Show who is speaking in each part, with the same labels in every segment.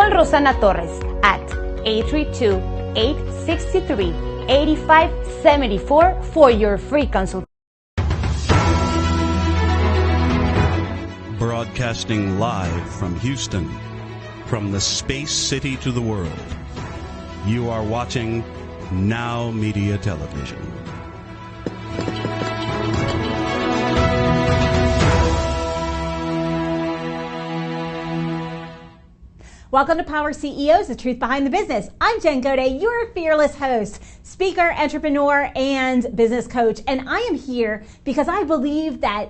Speaker 1: Call Rosana Torres at 832-863-8574 for your free consultation.
Speaker 2: Broadcasting live from Houston, from the space city to the world. You are watching NowMedia Television.
Speaker 3: Welcome to Power CEOs, the truth behind the business. I'm Jen Gaudet, your fearless host, speaker, entrepreneur, and business coach. And I am here because I believe that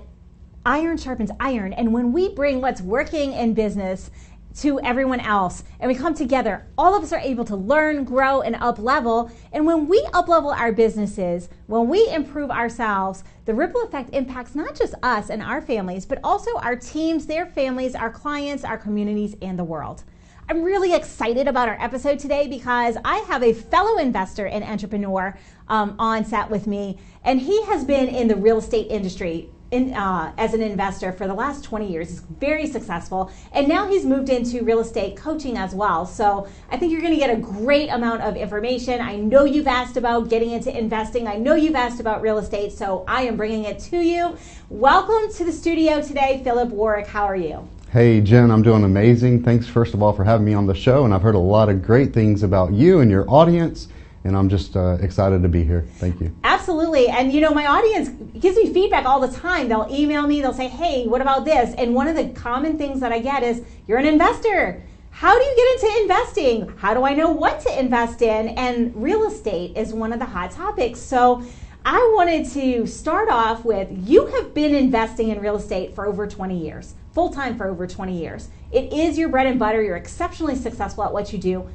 Speaker 3: iron sharpens iron. And when we bring what's working in business to everyone else and we come together, all of us are able to learn, grow, and up-level. And when we up-level our businesses, when we improve ourselves, the ripple effect impacts not just us and our families, but also our teams, their families, our clients, our communities, and the world. I'm really excited about our episode today because I have a fellow investor and entrepreneur on set with me, and he has been in the real estate industry as an investor for the last 20 years. He's very successful, and now he's moved into real estate coaching as well. So I think you're going to get a great amount of information. I know you've asked about getting into investing. I know you've asked about real estate, so I am bringing it to you. Welcome to the studio today, Philip Warwick. How are you?
Speaker 4: Hey Jen, I'm doing amazing. Thanks first of all for having me on the show, and I've heard a lot of great things about you and your audience, and I'm just excited to be here. Thank you. Absolutely.
Speaker 3: And you know, my audience gives me feedback all the time. They'll email me, they'll say, hey, what about this? And one of the common things that I get is, you're an investor. How do you get into investing? How do I know what to invest in? And real estate is one of the hot topics. So I wanted to start off with, you have been investing in real estate for over 20 years. Full-time for over 20 years. It is your bread and butter. You're exceptionally successful at what you do.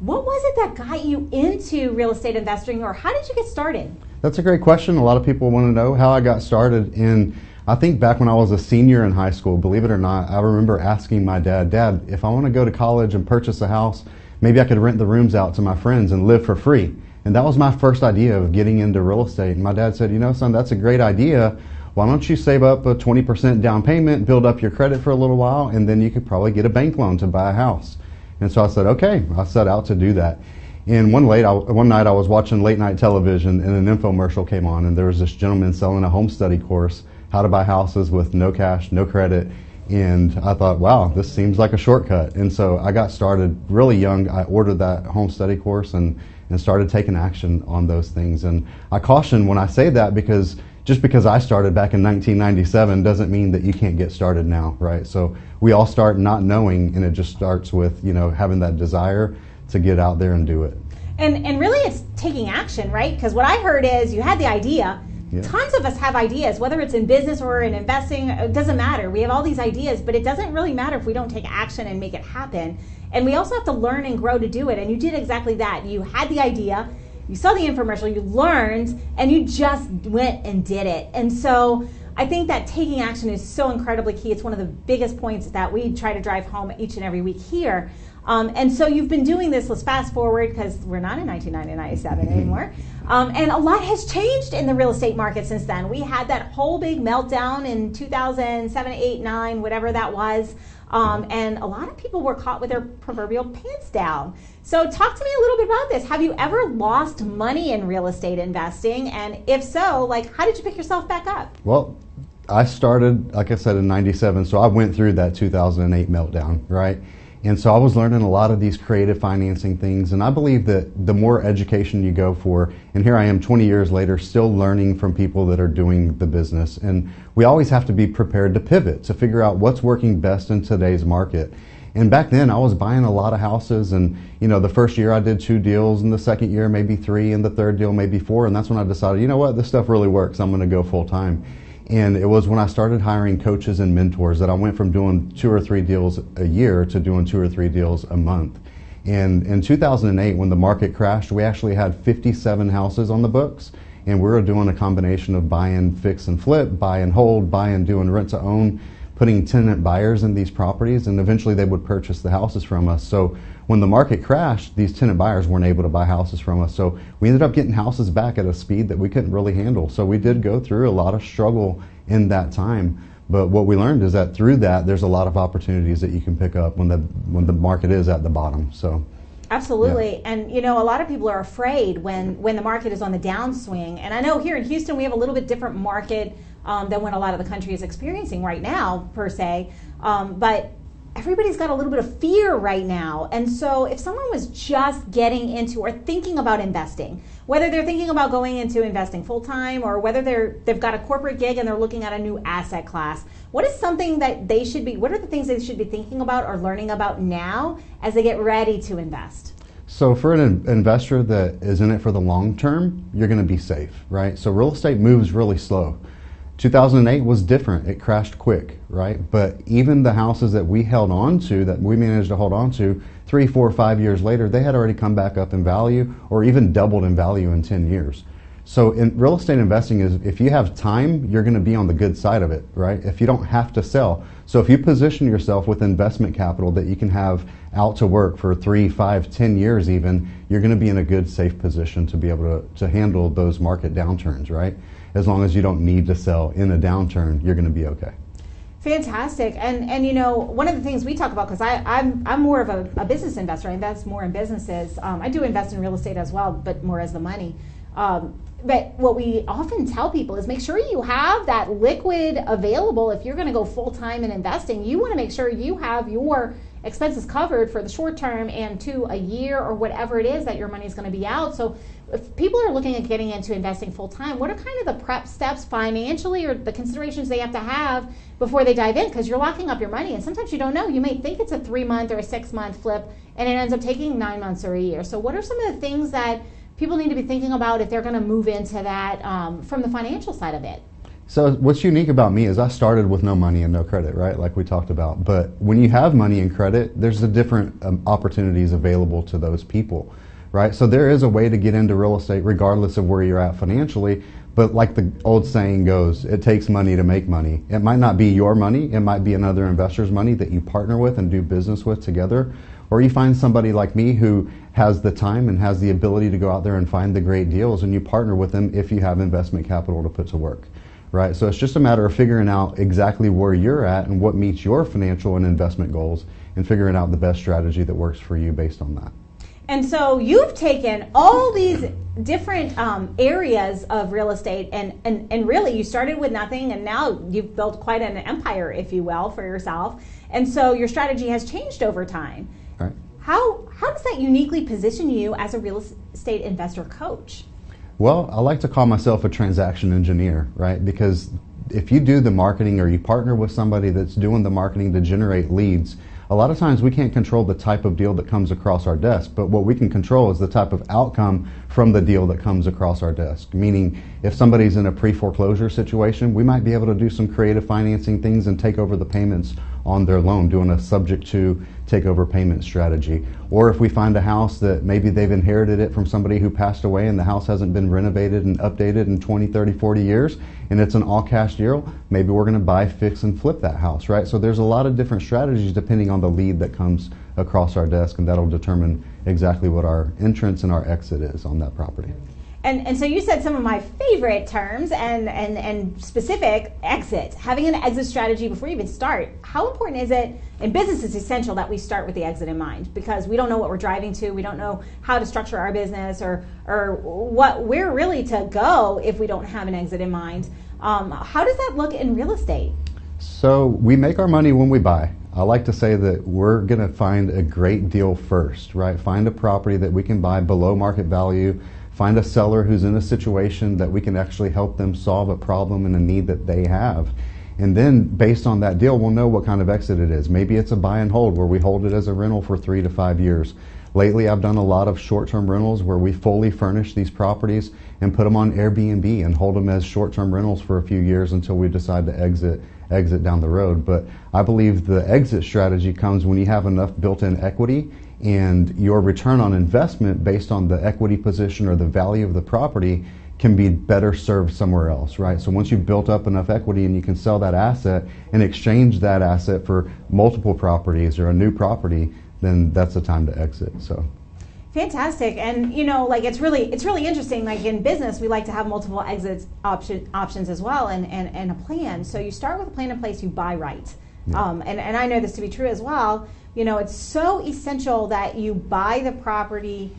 Speaker 3: What was it that got you into real estate investing, or how did you get started?
Speaker 4: That's a great question. A lot of people want to know how I got started. And I think back when I was a senior in high school, believe it or not, I remember asking my dad, if I want to go to college and purchase a house, maybe I could rent the rooms out to my friends and live for free. And that was my first idea of getting into real estate. And my dad said, you know, son, that's a great idea. Why don't you save up a 20% down payment, build up your credit for a little while, and then you could probably get a bank loan to buy a house. And so I said, okay, I set out to do that. And one night I was watching late night television, and an infomercial came on, and there was this gentleman selling a home study course, how to buy houses with no cash, no credit. And I thought, wow, this seems like a shortcut. And so I got started really young. I ordered that home study course and started taking action on those things. And I caution when I say that, because just because I started back in 1997 doesn't mean that you can't get started now, right? So we all start not knowing, and it just starts with, you know, having that desire to get out there and do it.
Speaker 3: And really it's taking action, right? Because what I heard is you had the idea. Yeah. Tons of us have ideas, whether it's in business or in investing, it doesn't matter. We have all these ideas, but it doesn't really matter if we don't take action and make it happen. And we also have to learn and grow to do it. And you did exactly that. You had the idea, you saw the infomercial, you learned, and you just went and did it. And so I think that taking action is so incredibly key. It's one of the biggest points that we try to drive home each and every week here. And so you've been doing this. Let's fast forward, because we're not in 1997 anymore. And a lot has changed in the real estate market since then. We had that whole big meltdown in 2007, 8, 9, whatever that was. And a lot of people were caught with their proverbial pants down. So talk to me a little bit about this. Have you ever lost money in real estate investing? And if so, like, how did you pick yourself back up?
Speaker 4: Well, I started, like I said, in 97, so I went through that 2008 meltdown, right? And so I was learning a lot of these creative financing things, and I believe that the more education you go for, and here I am 20 years later still learning from people that are doing the business, and we always have to be prepared to pivot, to figure out what's working best in today's market. And back then I was buying a lot of houses, and you know, the first year I did 2 deals, and the second year maybe 3, and the third deal maybe 4, and that's when I decided, you know what, this stuff really works, I'm going to go full time. And it was when I started hiring coaches and mentors that I went from doing 2 or 3 deals a year to doing 2 or 3 deals a month. And in 2008, when the market crashed, we actually had 57 houses on the books, and we were doing a combination of buy and fix and flip, buy and hold, buy and doing rent to own, putting tenant buyers in these properties, and eventually they would purchase the houses from us. So when the market crashed, these tenant buyers weren't able to buy houses from us. So we ended up getting houses back at a speed that we couldn't really handle. So we did go through a lot of struggle in that time. But what we learned is that through that, there's a lot of opportunities that you can pick up when the market is at the bottom. So.
Speaker 3: Absolutely.
Speaker 4: Yeah.
Speaker 3: And a lot of people are afraid when the market is on the downswing. And I know here in Houston we have a little bit different market than what a lot of the country is experiencing right now, per se. But everybody's got a little bit of fear right now. And so if someone was just getting into or thinking about investing, whether they're thinking about going into investing full-time or whether they've got a corporate gig and they're looking at a new asset class, what are the things they should be thinking about or learning about now as they get ready to invest?
Speaker 4: So for an investor that is in it for the long term, you're going to be safe, right? So real estate moves really slow. 2008 was different. It crashed quick, right? But even the houses that we held on to, that we managed to hold on to 3, 4, 5 years later, they had already come back up in value or even doubled in value in 10 years. So in real estate investing is, if you have time, you're going to be on the good side of it, right? If you don't have to sell. So if you position yourself with investment capital that you can have out to work for 3, 5, 10 years even, you're going to be in a good, safe position to be able to handle those market downturns, right? As long as you don't need to sell in a downturn, you're going to be okay.
Speaker 3: Fantastic. And one of the things we talk about, because I'm more of a business investor, I invest more in businesses. I do invest in real estate as well, but more as the money. But what we often tell people is make sure you have that liquid available. If you're going to go full-time in investing, you want to make sure you have your expenses covered for the short term and to a year or whatever it is that your money is going to be out. So if people are looking at getting into investing full-time, what are kind of the prep steps financially or the considerations they have to have before they dive in? Because you're locking up your money, and sometimes you don't know. You may think it's a 3-month or a 6-month flip, and it ends up taking 9 months or a year. So what are some of the things that people need to be thinking about if they're going to move into that from the financial side of it?
Speaker 4: So what's unique about me is I started with no money and no credit, right? Like we talked about. But when you have money and credit, there's a different opportunities available to those people, right? So there is a way to get into real estate regardless of where you're at financially. But like the old saying goes, it takes money to make money. It might not be your money. It might be another investor's money that you partner with and do business with together. Or you find somebody like me who has the time and has the ability to go out there and find the great deals, and you partner with them if you have investment capital to put to work, right? So it's just a matter of figuring out exactly where you're at and what meets your financial and investment goals and figuring out the best strategy that works for you based on that.
Speaker 3: And so you've taken all these different areas of real estate and really you started with nothing and now you've built quite an empire, if you will, for yourself. And so your strategy has changed over time.
Speaker 4: Right.
Speaker 3: How does that uniquely position you as a real estate investor coach?
Speaker 4: Well, I like to call myself a transaction engineer, right? Because if you do the marketing or you partner with somebody that's doing the marketing to generate leads, a lot of times we can't control the type of deal that comes across our desk, but what we can control is the type of outcome from the deal that comes across our desk. Meaning, if somebody's in a pre-foreclosure situation, we might be able to do some creative financing things and take over the payments on their loan, doing a subject to takeover payment strategy. Or if we find a house that maybe they've inherited it from somebody who passed away and the house hasn't been renovated and updated in 20, 30, 40 years, and it's an all-cash deal, maybe we're going to buy, fix, and flip that house, right? So there's a lot of different strategies depending on the lead that comes across our desk, and that'll determine exactly what our entrance and our exit is on that property.
Speaker 3: And so you said some of my favorite terms and specific exit, having an exit strategy before you even start. How important is it, in business it's essential that we start with the exit in mind, because we don't know what we're driving to, we don't know how to structure our business or what we're really to go if we don't have an exit in mind. How does that look in real estate?
Speaker 4: So we make our money when we buy. I like to say that we're going to find a great deal first, right? Find a property that we can buy below market value. Find a seller who's in a situation that we can actually help them solve a problem and a need that they have. And then based on that deal, we'll know what kind of exit it is. Maybe it's a buy and hold where we hold it as a rental for 3 to 5 years. Lately, I've done a lot of short-term rentals where we fully furnish these properties and put them on Airbnb and hold them as short-term rentals for a few years until we decide to exit down the road. But I believe the exit strategy comes when you have enough built-in equity and your return on investment based on the equity position or the value of the property can be better served somewhere else, right? So once you've built up enough equity and you can sell that asset and exchange that asset for multiple properties or a new property, then that's the time to exit. So,
Speaker 3: Fantastic. And like it's really interesting. Like in business, we like to have multiple exit options as well, and a plan. So you start with a plan in place, you buy right. Yeah. And I know this to be true as well. It's so essential that you buy the property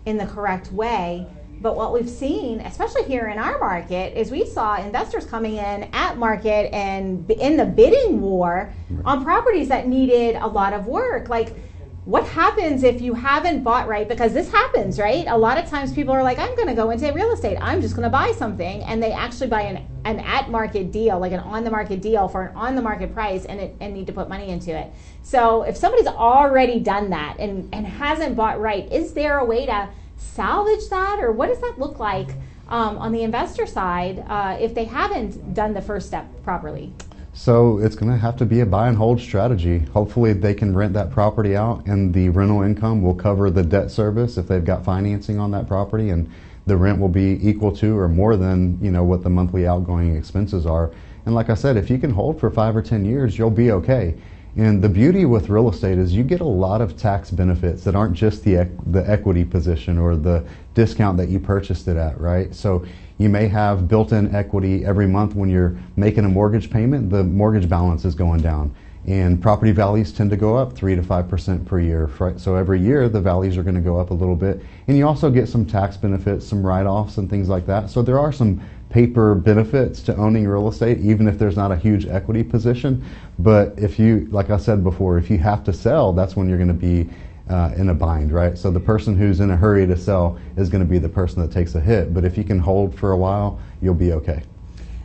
Speaker 3: in the correct way. But what we've seen, especially here in our market, is we saw investors coming in at market and in the bidding war on properties that needed a lot of work. Like, what happens if you haven't bought right? Because this happens, right? A lot of times people are like, I'm going to go into real estate. I'm just going to buy something. And they actually buy an at-market deal, like an on-the-market deal for an on-the-market price and need to put money into it. So if somebody's already done that and hasn't bought right, is there a way to salvage that? Or what does that look like on the investor side if they haven't done the first step properly?
Speaker 4: So it's going to have to be a buy and hold strategy. Hopefully they can rent that property out and the rental income will cover the debt service if they've got financing on that property, and the rent will be equal to or more than what the monthly outgoing expenses are. And like I said, if you can hold for 5 or 10 years, you'll be okay. And the beauty with real estate is you get a lot of tax benefits that aren't just the equity position or the discount that you purchased it at, right? So you may have built-in equity every month when you're making a mortgage payment, the mortgage balance is going down. And property values tend to go up 3 to 5% per year. Right? So every year the values are going to go up a little bit. And you also get some tax benefits, some write-offs and things like that. So there are some paper benefits to owning real estate, even if there's not a huge equity position. But if you, like I said before, if you have to sell, that's when you're going to be in a bind, right? So the person who's in a hurry to sell is going to be the person that takes a hit. But if you can hold for a while, you'll be okay.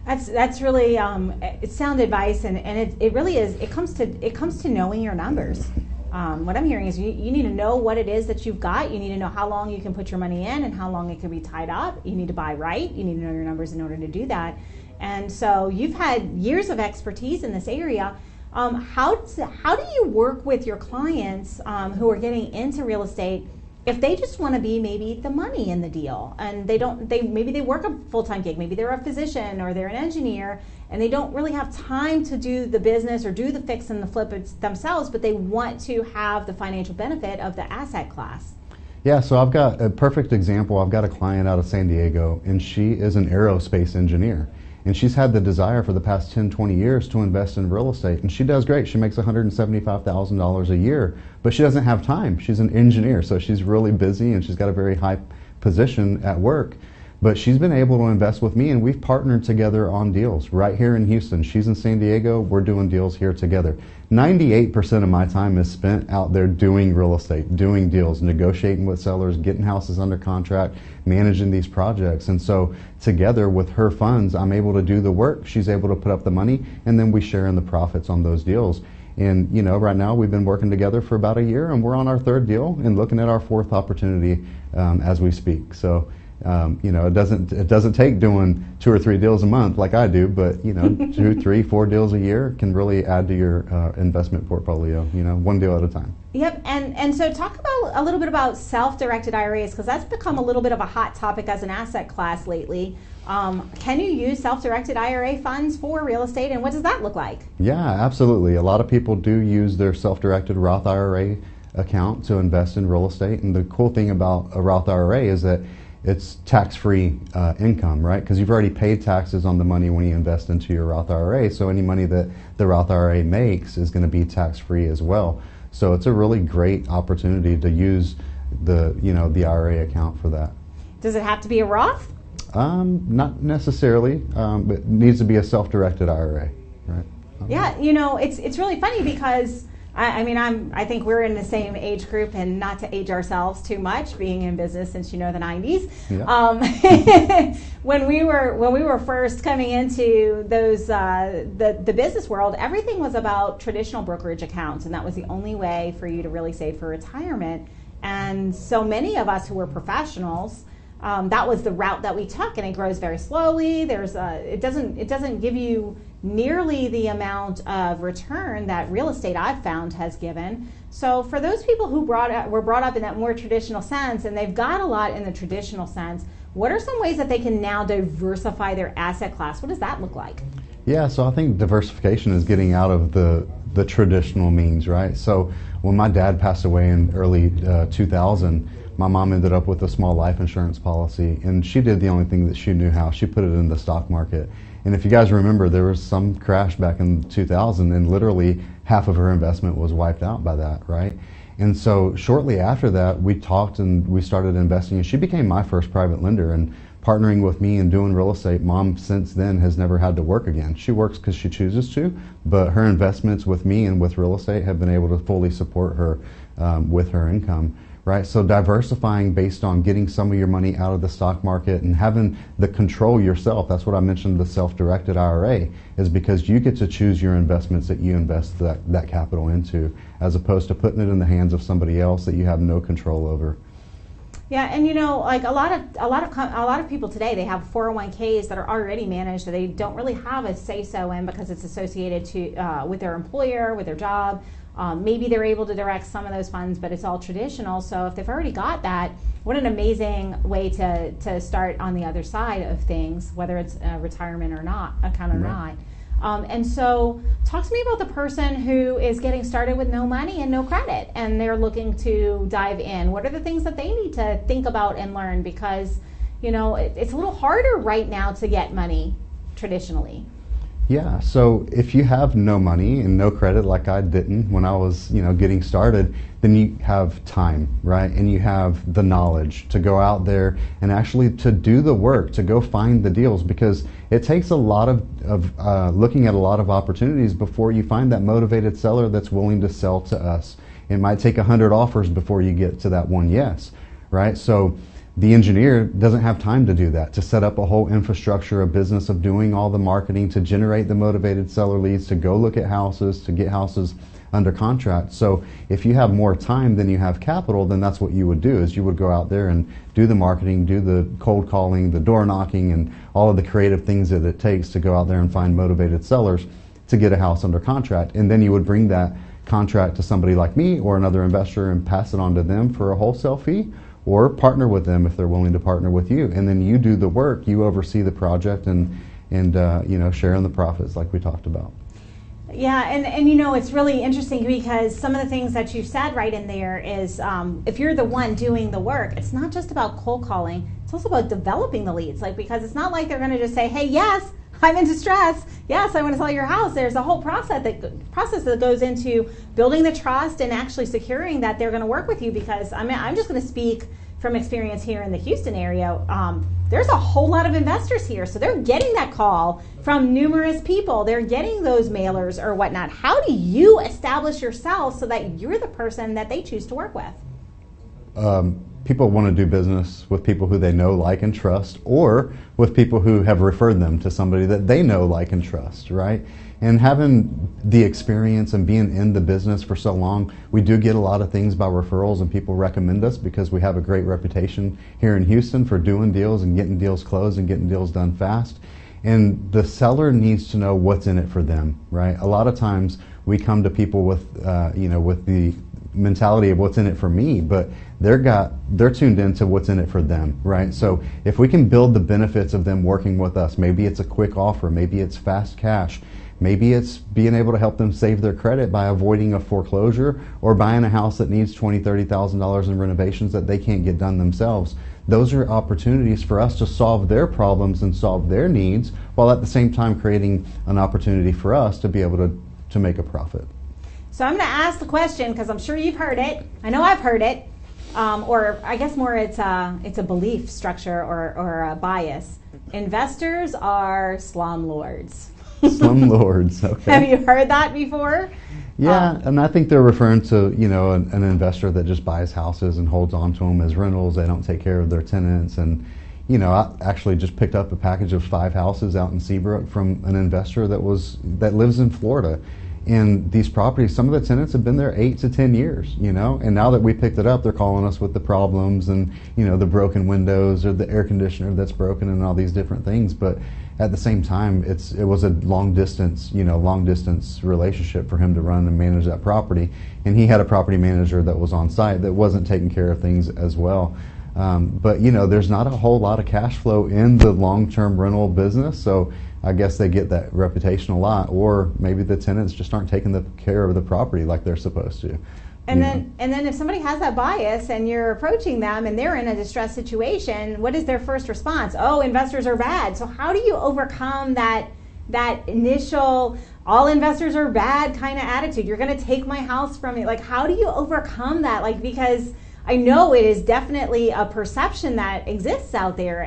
Speaker 3: That's really it's sound advice, and it really is. It comes to knowing your numbers. What I'm hearing is you need to know what it is that you've got. You need to know how long you can put your money in and how long it can be tied up. You need to buy right. You need to know your numbers in order to do that. And so you've had years of expertise in this area. How do you work with your clients who are getting into real estate if they just want to be maybe the money in the deal, and maybe they work a full-time gig, maybe they're a physician or they're an engineer, and they don't really have time to do the business or do the fix and the flip themselves, but they want to have the financial benefit of the asset class?
Speaker 4: Yeah, so I've got a perfect example. I've got a client out of San Diego, and she is an aerospace engineer. And she's had the desire for the past 10, 20 years to invest in real estate. And she does great. She makes $175,000 a year, but she doesn't have time. She's an engineer, so she's really busy and she's got a very high position at work. But she's been able to invest with me, and we've partnered together on deals right here in Houston. She's in San Diego. We're doing deals here together. 98% of my time is spent out there doing real estate, doing deals, negotiating with sellers, getting houses under contract, managing these projects. And so together with her funds, I'm able to do the work. She's able to put up the money, and then we share in the profits on those deals. And right now we've been working together for about a year, and we're on our third deal and looking at our fourth opportunity as we speak. So it doesn't take doing 2 or 3 deals a month like I do, but 2, 3, 4 deals a year can really add to your investment portfolio. One deal at a time.
Speaker 3: Yep, and so talk about a little bit about self-directed IRAs, because that's become a little bit of a hot topic as an asset class lately. Can you use self-directed IRA funds for real estate, and what does that look like?
Speaker 4: Yeah, absolutely. A lot of people do use their self-directed Roth IRA account to invest in real estate, and the cool thing about a Roth IRA is that it's tax-free income, right? Because you've already paid taxes on the money when you invest into your Roth IRA, so any money that the Roth IRA makes is going to be tax-free as well. So it's a really great opportunity to use the IRA account for that.
Speaker 3: Does it have to be a Roth?
Speaker 4: Not necessarily, but it needs to be a self-directed IRA, right?
Speaker 3: Yeah, it's really funny because I think we're in the same age group, and not to age ourselves too much, being in business since the 90s. Yeah. When we were first coming into those the business world, everything was about traditional brokerage accounts, and that was the only way for you to really save for retirement. And so many of us who were professionals, that was the route that we took, and it grows very slowly. It doesn't give you nearly the amount of return that real estate I've found has given. So for those people who were brought up in that more traditional sense, and they've got a lot in the traditional sense, what are some ways that they can now diversify their asset class? What does that look like?
Speaker 4: Yeah, so I think diversification is getting out of the the traditional means, right? So when my dad passed away in early 2000, my mom ended up with a small life insurance policy, and she did the only thing that she knew how. She put it in the stock market. And if you guys remember, there was some crash back in 2000, and literally half of her investment was wiped out by that, right? And so shortly after that, we talked and we started investing, and she became my first private lender. And partnering with me and doing real estate, Mom since then has never had to work again. She works because she chooses to, but her investments with me and with real estate have been able to fully support her with her income. Right, so diversifying based on getting some of your money out of the stock market and having the control yourself. That's what I mentioned, the self-directed IRA, is because you get to choose your investments that you invest that capital into, as opposed to putting it in the hands of somebody else that you have no control over.
Speaker 3: Yeah, and you know, like a lot of people today, they have 401ks that are already managed that they don't really have a say-so in because it's associated to with their employer, with their job. Maybe they're able to direct some of those funds, but it's all traditional. So if they've already got that, what an amazing way to start on the other side of things, whether it's retirement or not, account or not. And so talk to me about the person who is getting started with no money and no credit, and they're looking to dive in. What are the things that they need to think about and learn? Because, you know, it's a little harder right now to get money traditionally.
Speaker 4: Yeah, so if you have no money and no credit like I didn't when I was, getting started, then you have time, right? And you have the knowledge to go out there and actually to do the work, to go find the deals, because it takes a lot of looking at a lot of opportunities before you find that motivated seller that's willing to sell to us. It might take 100 offers before you get to that one yes, right? So the engineer doesn't have time to do that, to set up a whole infrastructure, a business of doing all the marketing, to generate the motivated seller leads, to go look at houses, to get houses under contract. So if you have more time than you have capital, then that's what you would do, is you would go out there and do the marketing, do the cold calling, the door knocking, and all of the creative things that it takes to go out there and find motivated sellers to get a house under contract. And then you would bring that contract to somebody like me or another investor and pass it on to them for a wholesale fee, or partner with them if they're willing to partner with you. And then you do the work, you oversee the project and share in the profits like we talked about.
Speaker 3: Yeah, and you know, it's really interesting because some of the things that you said right in there is if you're the one doing the work, it's not just about cold calling, it's also about developing the leads. Like, because it's not like they're going to just say, hey, yes, I'm in distress. Yes, I want to sell your house. There's a whole process that goes into building the trust and actually securing that they're going to work with you. Because I'm just going to speak from experience here in the Houston area. There's a whole lot of investors here, so they're getting that call from numerous people. They're getting those mailers or whatnot. How do you establish yourself so that you're the person that they choose to work with?
Speaker 4: People want to do business with people who they know, like, and trust, or with people who have referred them to somebody that they know, like, and trust, right? And having the experience and being in the business for so long, we do get a lot of things by referrals, and people recommend us because we have a great reputation here in Houston for doing deals and getting deals closed and getting deals done fast. And the seller needs to know what's in it for them, right? A lot of times we come to people with, with the mentality of what's in it for me, but they're tuned into what's in it for them, right? So if we can build the benefits of them working with us, maybe it's a quick offer, maybe it's fast cash, maybe it's being able to help them save their credit by avoiding a foreclosure or buying a house that needs $20,000, $30,000 in renovations that they can't get done themselves. Those are opportunities for us to solve their problems and solve their needs, while at the same time creating an opportunity for us to be able to make a profit.
Speaker 3: So I'm going to ask the question because I'm sure you've heard it. I know I've heard it, or I guess more it's a belief structure or a bias. Investors are slumlords.
Speaker 4: Slumlords. Okay.
Speaker 3: Have you heard that before?
Speaker 4: Yeah, and I think they're referring to an investor that just buys houses and holds on to them as rentals. They don't take care of their tenants. And I actually just picked up a package of 5 houses out in Seabrook from an investor that lives in Florida. And these properties, some of the tenants have been there 8 to 10 years, and now that we picked it up, they're calling us with the problems and, the broken windows or the air conditioner that's broken and all these different things. But at the same time, it was a long distance relationship for him to run and manage that property. And he had a property manager that was on site that wasn't taking care of things as well. But there's not a whole lot of cash flow in the long-term rental business, so I guess they get that reputation a lot, or maybe the tenants just aren't taking the care of the property like they're supposed to.
Speaker 3: And then if somebody has that bias and you're approaching them and they're in a distressed situation, what is their first response? Oh, investors are bad. So how do you overcome that initial all investors are bad kind of attitude? You're going to take my house from me. Like, how do you overcome that? Like, because I know it is definitely a perception that exists out there.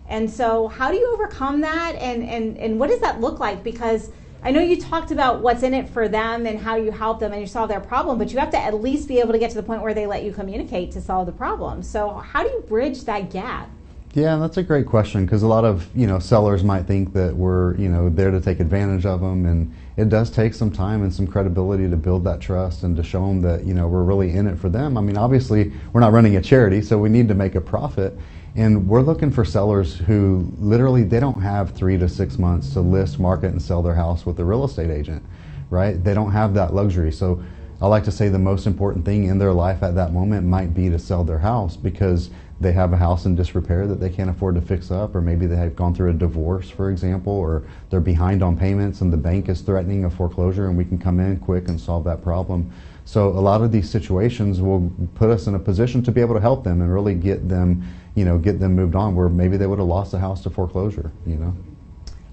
Speaker 3: And so how do you overcome that? And what does that look like? Because I know you talked about what's in it for them and how you help them and you solve their problem, but you have to at least be able to get to the point where they let you communicate to solve the problem. So how do you bridge that gap?
Speaker 4: Yeah, that's a great question, because a lot of sellers might think that we're there to take advantage of them, and it does take some time and some credibility to build that trust and to show them that we're really in it for them. I mean, obviously we're not running a charity, so we need to make a profit, and we're looking for sellers who literally they don't have 3 to 6 months to list, market, and sell their house with a real estate agent, right? They don't have that luxury. So I like to say the most important thing in their life at that moment might be to sell their house, because they have a house in disrepair that they can't afford to fix up, or maybe they have gone through a divorce, for example, or they're behind on payments and the bank is threatening a foreclosure, and we can come in quick and solve that problem. So a lot of these situations will put us in a position to be able to help them and really get them moved on, where maybe they would have lost the house to foreclosure.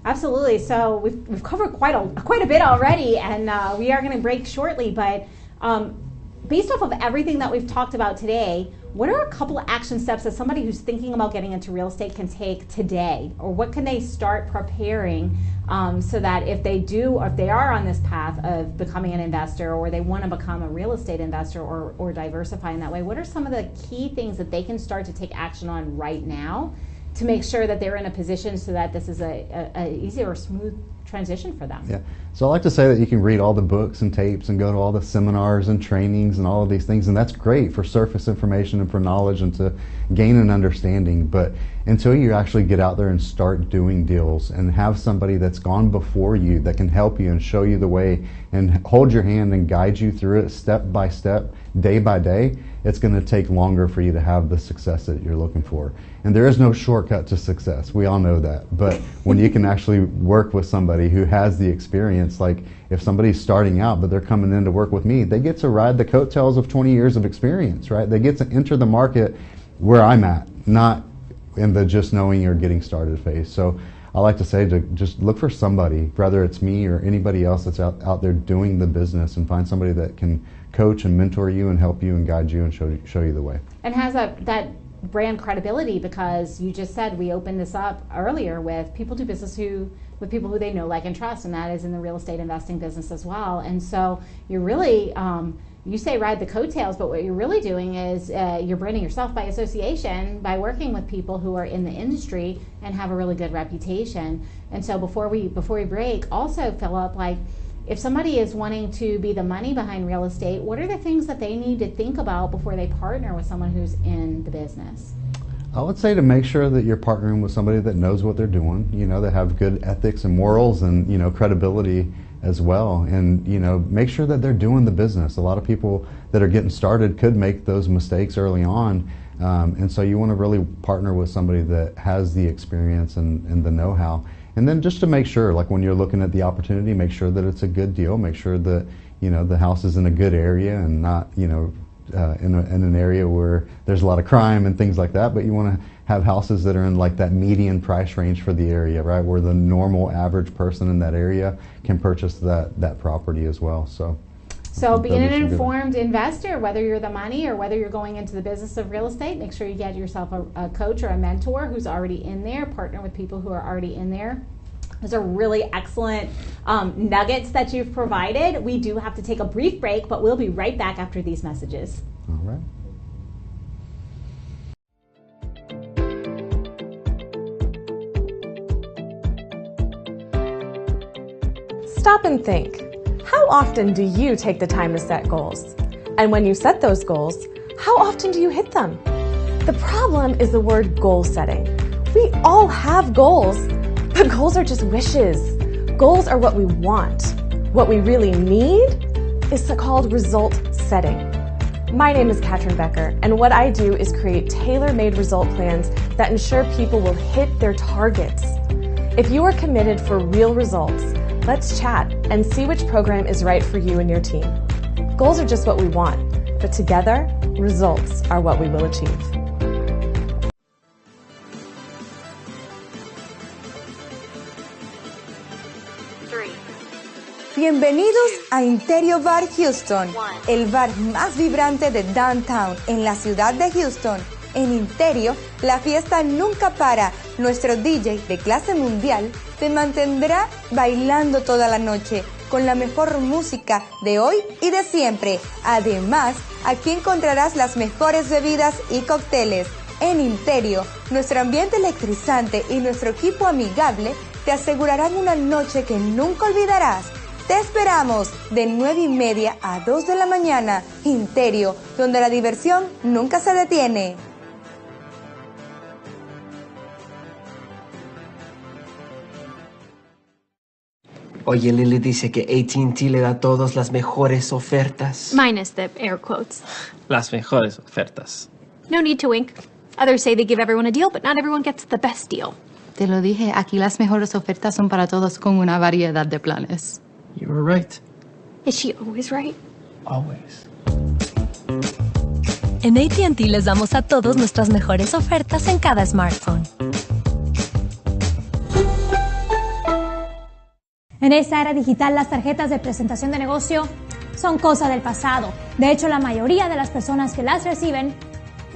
Speaker 3: Absolutely. So we've covered quite a bit already, and we are going to break shortly. But based off of everything that we've talked about today, what are a couple of action steps that somebody who's thinking about getting into real estate can take today, or what can they start preparing so that if they are on this path of becoming an investor, or they want to become a real estate investor or diversify in that way, what are some of the key things that they can start to take action on right now to make sure that they're in a position so that this is a easier or smooth transition for them?
Speaker 4: Yeah. So I like to say that you can read all the books and tapes and go to all the seminars and trainings and all of these things, and that's great for surface information and for knowledge and to gain an understanding. But until you actually get out there and start doing deals and have somebody that's gone before you that can help you and show you the way and hold your hand and guide you through it step by step, day by day, it's going to take longer for you to have the success that you're looking for. And there is no shortcut to success. We all know that. But when you can actually work with somebody who has the experience, like if somebody's starting out but they're coming in to work with me, they get to ride the coattails of 20 years of experience, right? They get to enter the market where I'm at, not in the just knowing or getting started phase. So I like to say to just look for somebody, whether it's me or anybody else that's out there doing the business, and find somebody that can coach and mentor you and help you and guide you and show you the way.
Speaker 3: And has that brand credibility, because you just said we opened this up earlier with people do business with people who they know, like, and trust, and that is in the real estate investing business as well. And so you're really you say ride the coattails, but what you're really doing is you're branding yourself by association by working with people who are in the industry and have a really good reputation. And so before we break, also, Philip, like, if somebody is wanting to be the money behind real estate, what are the things that they need to think about before they partner with someone who's in the business?
Speaker 4: I would say to make sure that you're partnering with somebody that knows what they're doing, that have good ethics and morals and, credibility as well. And, make sure that they're doing the business. A lot of people that are getting started could make those mistakes early on. And so you want to really partner with somebody that has the experience and the know-how. And then just to make sure, like when you're looking at the opportunity, make sure that it's a good deal. Make sure that, the house is in a good area and not, in an area where there's a lot of crime and things like that. But you want to have houses that are in like that median price range for the area, right? Where the normal average person in that area can purchase that property as well. So
Speaker 3: being an informed investor, whether you're the money or whether you're going into the business of real estate, make sure you get yourself a coach or a mentor who's already in there. Partner with people who are already in there. Those are really excellent nuggets that you've provided. We do have to take a brief break, but we'll be right back after these messages.
Speaker 4: All right.
Speaker 5: Stop and think. How often do you take the time to set goals? And when you set those goals, how often do you hit them? The problem is the word goal setting. We all have goals, but goals are just wishes. Goals are what we want. What we really need is called result setting. My name is Katrin Becker, and what I do is create tailor-made result plans that ensure people will hit their targets. If you are committed for real results, let's chat and see which program is right for you and your team. Goals are just what we want, but together, results are what we will achieve.
Speaker 6: Bienvenidos a Interior Bar Houston, el bar más vibrante de Downtown en la ciudad de Houston. En Interior, la fiesta nunca para. Nuestro DJ de clase mundial te mantendrá bailando toda la noche con la mejor música de hoy y de siempre. Además, aquí encontrarás las mejores bebidas y cócteles. En Interior, nuestro ambiente electrizante y nuestro equipo amigable te asegurarán una noche que nunca olvidarás. Te esperamos de 9:30 a 2 de la mañana. Interior, donde la diversión nunca se detiene.
Speaker 7: Oye, Lily dice que AT&T le da a todos las mejores ofertas.
Speaker 8: Minus the air quotes.
Speaker 7: Las mejores ofertas.
Speaker 8: No need to wink. Others say they give everyone a deal, but not everyone gets the best deal.
Speaker 9: Te lo dije, aquí las mejores ofertas son para todos con una variedad de planes.
Speaker 7: You were right.
Speaker 8: Is she always right?
Speaker 7: Always.
Speaker 10: En AT&T les damos a todos nuestras mejores ofertas en cada smartphone.
Speaker 3: En esta era digital, las tarjetas de presentación de negocio son cosa del pasado. De hecho, la mayoría de las personas que las reciben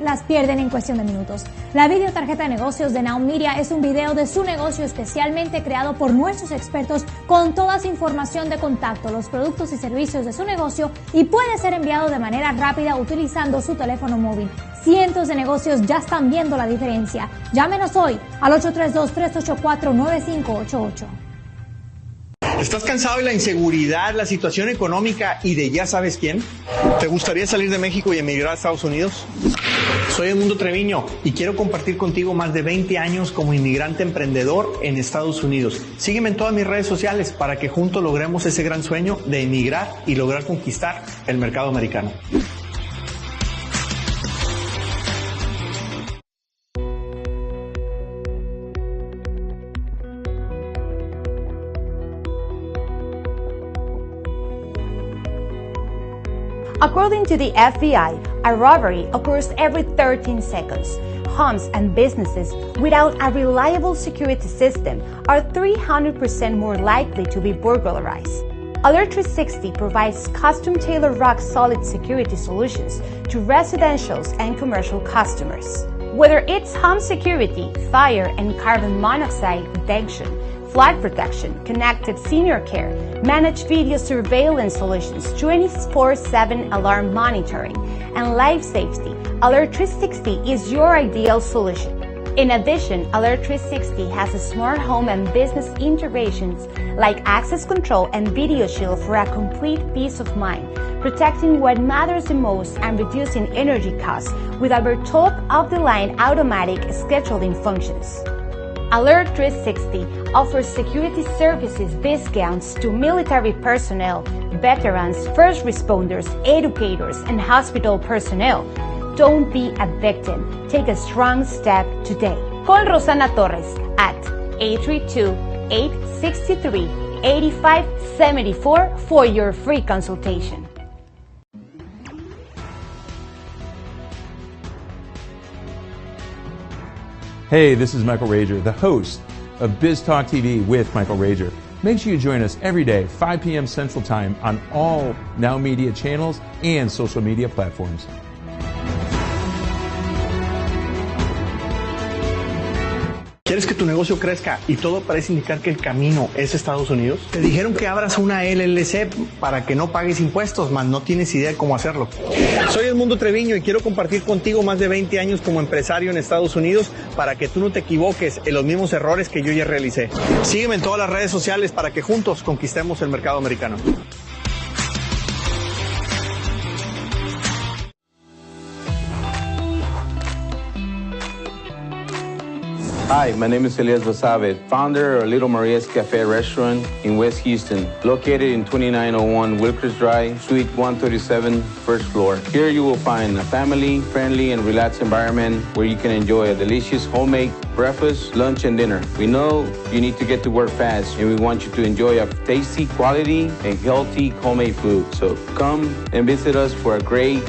Speaker 3: las pierden en cuestión de minutos. La videotarjeta de negocios de NowMedia es un video de su negocio especialmente creado por nuestros expertos con toda su información de contacto, los productos y servicios de su negocio y puede ser enviado de manera rápida utilizando su teléfono móvil. Cientos de negocios ya están viendo la diferencia. Llámenos hoy al 832-384-9588.
Speaker 11: ¿Estás cansado de la inseguridad, la situación económica y de ya sabes quién? ¿Te gustaría salir de México y emigrar a Estados Unidos? Soy Edmundo Treviño y quiero compartir contigo más de 20 años como inmigrante emprendedor en Estados Unidos. Sígueme en todas mis redes sociales para que juntos logremos ese gran sueño de emigrar y lograr conquistar el mercado americano.
Speaker 1: According to the FBI, a robbery occurs every 13 seconds. Homes and businesses without a reliable security system are 300% more likely to be burglarized. Alert 360 provides custom-tailored rock-solid security solutions to residential and commercial customers. Whether it's home security, fire and carbon monoxide detection, flood protection, connected senior care, managed video surveillance solutions, 24/7 alarm monitoring, and life safety, Alert 360 is your ideal solution. In addition, Alert 360 has a smart home and business integrations like access control and video shield for a complete peace of mind, protecting what matters the most and reducing energy costs with our top-of-the-line automatic scheduling functions. Alert 360 offers security services discounts to military personnel, veterans, first responders, educators, and hospital personnel. Don't be a victim. Take a strong step today. Call Rosana Torres at 832-863-8574 for your free consultation.
Speaker 12: Hey, this is Michael Rager, the host of Biz Talk TV with Michael Rager. Make sure you join us every day, 5 p.m. Central Time on all Now Media channels and social media platforms.
Speaker 11: ¿Quieres que tu negocio crezca y todo parece indicar que el camino es Estados Unidos? Te dijeron que abras una LLC para que no pagues impuestos, mas no tienes idea de cómo hacerlo. Soy Edmundo Treviño y quiero compartir contigo más de 20 años como empresario en Estados Unidos para que tú no te equivoques en los mismos errores que yo ya realicé. Sígueme en todas las redes sociales para que juntos conquistemos el mercado americano.
Speaker 13: Hi, my name is Elias Basavet, founder of Little Maria's Cafe restaurant in West Houston, located in 2901 Wilkers Drive, Suite 137, first floor. Here you will find a family-friendly and relaxed environment where you can enjoy a delicious homemade breakfast, lunch, and dinner. We know you need to get to work fast, and we want you to enjoy a tasty, quality, and healthy homemade food. So come and visit us for a great,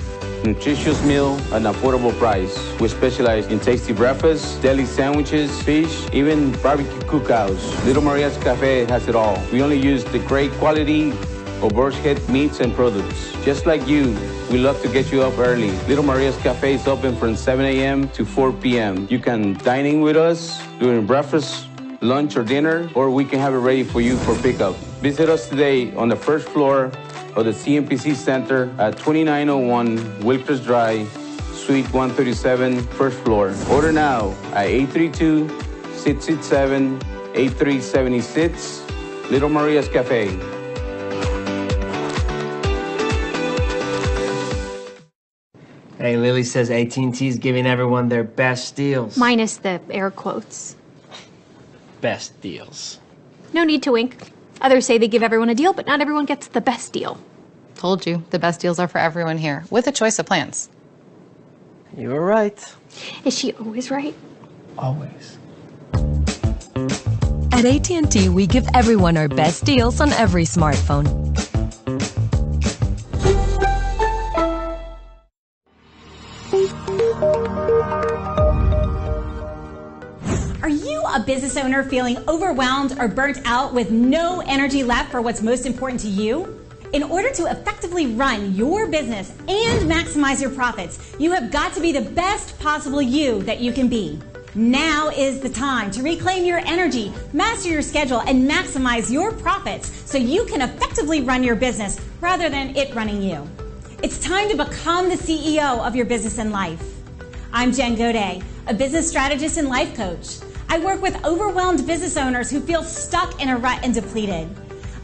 Speaker 13: nutritious meal at an affordable price. We specialize in tasty breakfasts, deli sandwiches, fish, even barbecue cookouts. Little Maria's Cafe has it all. We only use the great quality of bird's head meats and products. Just like you, we love to get you up early. Little Maria's Cafe is open from 7 a.m. to 4 p.m. You can dine in with us during breakfast, lunch, or dinner, or we can have it ready for you for pickup. Visit us today on the first floor of the CMPC Center at 2901 Wilkers Drive, Suite 137, first floor. Order now at 832-667-8376, Little Maria's Cafe.
Speaker 7: Hey, Lily says AT&T is giving everyone their best deals.
Speaker 8: Minus the air quotes.
Speaker 7: Best deals.
Speaker 8: No need to wink. Others say they give everyone a deal, but not everyone gets the best deal.
Speaker 9: Told you, the best deals are for everyone here, with a choice of plans.
Speaker 7: You were right.
Speaker 8: Is she always right?
Speaker 7: Always.
Speaker 10: At AT&T, we give everyone our best deals on every smartphone.
Speaker 3: Are you a business owner feeling overwhelmed or burnt out with no energy left for what's most important to you? In order to effectively run your business and maximize your profits, you have got to be the best possible you that you can be. Now is the time to reclaim your energy, master your schedule, and maximize your profits so you can effectively run your business rather than it running you. It's time to become the CEO of your business and life. I'm Jen Gaudet, a business strategist and life coach. I work with overwhelmed business owners who feel stuck in a rut and depleted.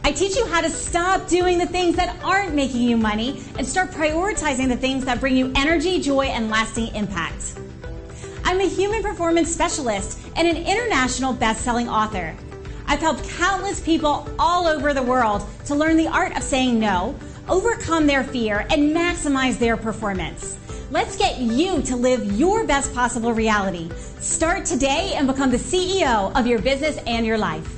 Speaker 3: I teach you how to stop doing the things that aren't making you money and start prioritizing the things that bring you energy, joy, and lasting impact. I'm a human performance specialist and an international best-selling author. I've helped countless people all over the world to learn the art of saying no, overcome their fear, and maximize their performance. Let's get you to live your best possible reality. Start today and become the CEO of your business and your life.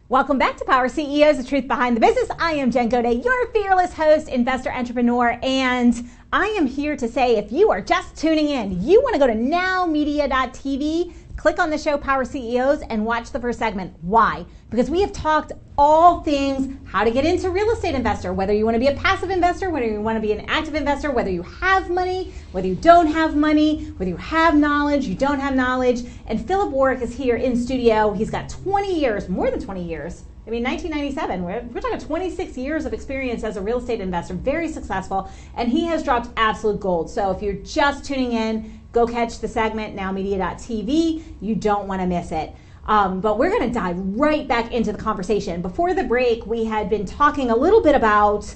Speaker 3: Welcome back to Power CEOs, the truth behind the business. I am Jen Gaudet, your fearless host, investor, entrepreneur, and I am here to say if you are just tuning in, you want to go to NowMedia.tv, click on the show Power CEOs, and watch the first segment. Why? Because we have talked all things how to get into real estate investor, whether you want to be a passive investor, whether you want to be an active investor, whether you have money, whether you don't have money, whether you have knowledge, you don't have knowledge. And Philip Warwick is here in studio. He's got 20 years, more than 20 years. I mean, 1997, we're talking 26 years of experience as a real estate investor, very successful, and he has dropped absolute gold. So if you're just tuning in, go catch the segment, NowMedia.tv. You don't want to miss it. But we're going to dive right back into the conversation. Before the break, we had been talking a little bit about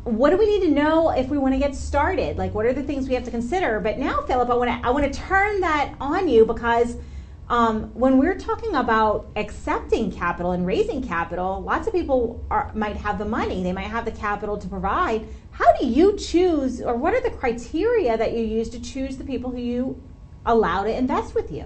Speaker 3: what do we need to know if we want to get started? Like, what are the things we have to consider? But now, Philip, I want to turn that on you because when we're talking about accepting capital and raising capital, lots of people might have the money. They might have the capital to provide. How do you choose, or what are the criteria that you use to choose the people who you allow to invest with you?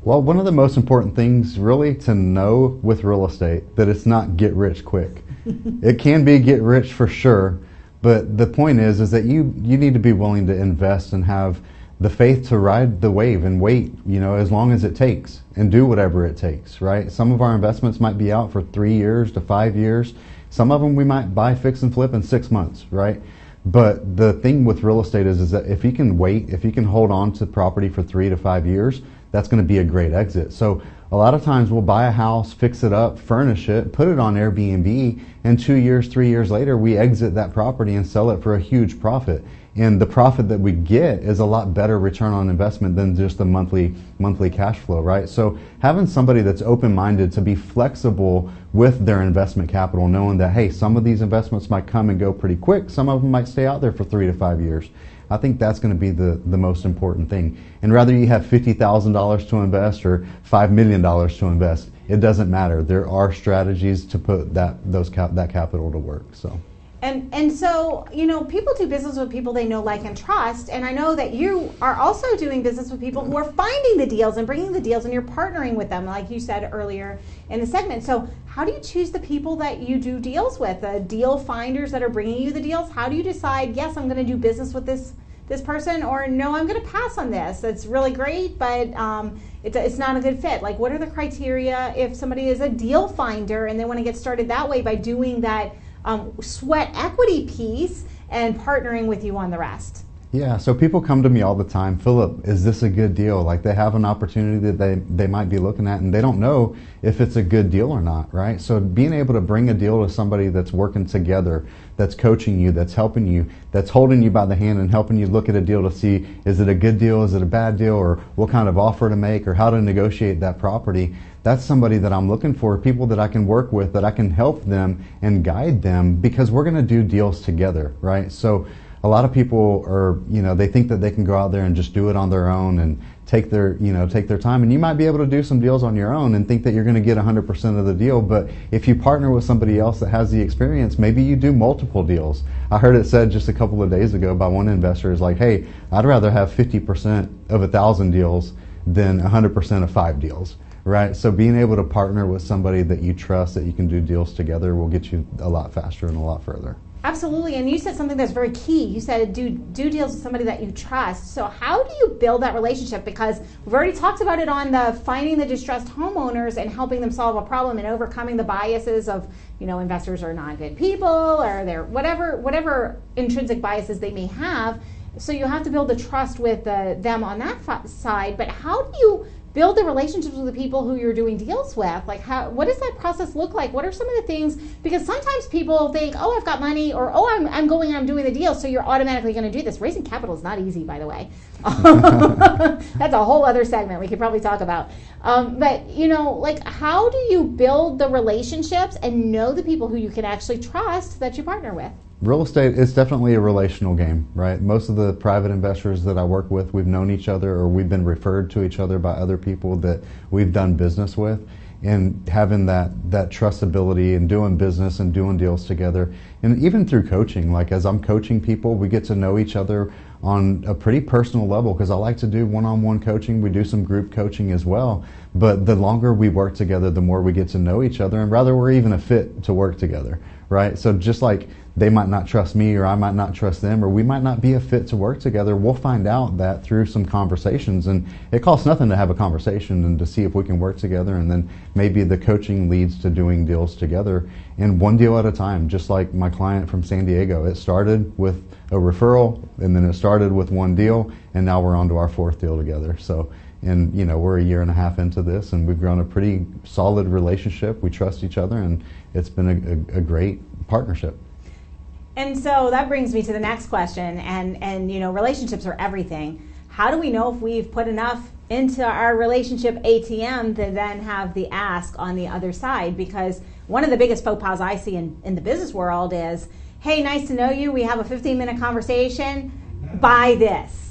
Speaker 4: Well, one of the most important things really to know with real estate that it's not get rich quick. It can be get rich for sure, but the point is that you need to be willing to invest and have the faith to ride the wave and wait, as long as it takes and do whatever it takes, right? Some of our investments might be out for 3 years to 5 years. Some of them we might buy, fix, and flip in 6 months, right? But the thing with real estate is that if you can wait, if you can hold on to property for 3 to 5 years, that's going to be a great exit. So a lot of times we'll buy a house, fix it up, furnish it, put it on Airbnb, and 2 years, 3 years later, we exit that property and sell it for a huge profit. And the profit that we get is a lot better return on investment than just the monthly cash flow, right? So having somebody that's open-minded to be flexible with their investment capital, knowing that, hey, some of these investments might come and go pretty quick, some of them might stay out there for 3 to 5 years. I think that's going to be the most important thing. And rather you have $50,000 to invest or $5 million to invest, it doesn't matter. There are strategies to put that capital to work. So.
Speaker 3: And so, people do business with people they know, like, and trust. And I know that you are also doing business with people who are finding the deals and bringing the deals, and you're partnering with them, like you said earlier in the segment. So how do you choose the people that you do deals with, the deal finders that are bringing you the deals? How do you decide, yes, I'm going to do business with this person, or no, I'm going to pass on this? It's really great, but it's not a good fit. Like, what are the criteria if somebody is a deal finder and they want to get started that way by doing that sweat equity piece and partnering with you on the rest?
Speaker 4: Yeah, so people come to me all the time, Philip, is this a good deal? Like, they have an opportunity that they might be looking at and they don't know if it's a good deal or not, right? So being able to bring a deal to somebody that's working together, that's coaching you, that's helping you, that's holding you by the hand and helping you look at a deal to see, is it a good deal, is it a bad deal, or what kind of offer to make, or how to negotiate that property. That's somebody that I'm looking for, people that I can work with, that I can help them and guide them, because we're going to do deals together, right? So a lot of people are, they think that they can go out there and just do it on their own and take their time. And you might be able to do some deals on your own and think that you're going to get 100% of the deal. But if you partner with somebody else that has the experience, maybe you do multiple deals. I heard it said just a couple of days ago by one investor, is like, hey, I'd rather have 50% of 1,000 deals than 100% of 5 deals. Right, so being able to partner with somebody that you trust, that you can do deals together, will get you a lot faster and a lot further.
Speaker 3: Absolutely, and you said something that's very key. You said do deals with somebody that you trust. So how do you build that relationship? Because we've already talked about it on the finding the distressed homeowners and helping them solve a problem and overcoming the biases of, investors are not good people, or they're whatever intrinsic biases they may have. So you have to build the trust with them on that side. But how do you build the relationships with the people who you're doing deals with? Like, what does that process look like? What are some of the things? Because sometimes people think, oh, I've got money, or oh, I'm doing the deal, so you're automatically going to do this. Raising capital is not easy, by the way. That's a whole other segment we could probably talk about. But how do you build the relationships and know the people who you can actually trust that you partner with?
Speaker 4: Real estate is definitely a relational game, right? Most of the private investors that I work with, we've known each other, or we've been referred to each other by other people that we've done business with. And having that trustability and doing business and doing deals together. And even through coaching, like as I'm coaching people, we get to know each other on a pretty personal level, because I like to do one-on-one coaching. We do some group coaching as well. But the longer we work together, the more we get to know each other, and rather we're even a fit to work together, right? So just like they might not trust me, or I might not trust them, or we might not be a fit to work together, we'll find out that through some conversations. And it costs nothing to have a conversation and to see if we can work together, and then maybe the coaching leads to doing deals together, and one deal at a time. Just like my client from San Diego, it started with a referral, and then it started with one deal, and now we're on to our 4th deal together. So, and we're a year and a half into this, and we've grown a pretty solid relationship. We trust each other, and it's been a great partnership.
Speaker 3: And so that brings me to the next question, and relationships are everything. How do we know if we've put enough into our relationship ATM to then have the ask on the other side? Because one of the biggest faux pas I see in the business world is, hey, nice to know you, we have a 15-minute conversation, buy this.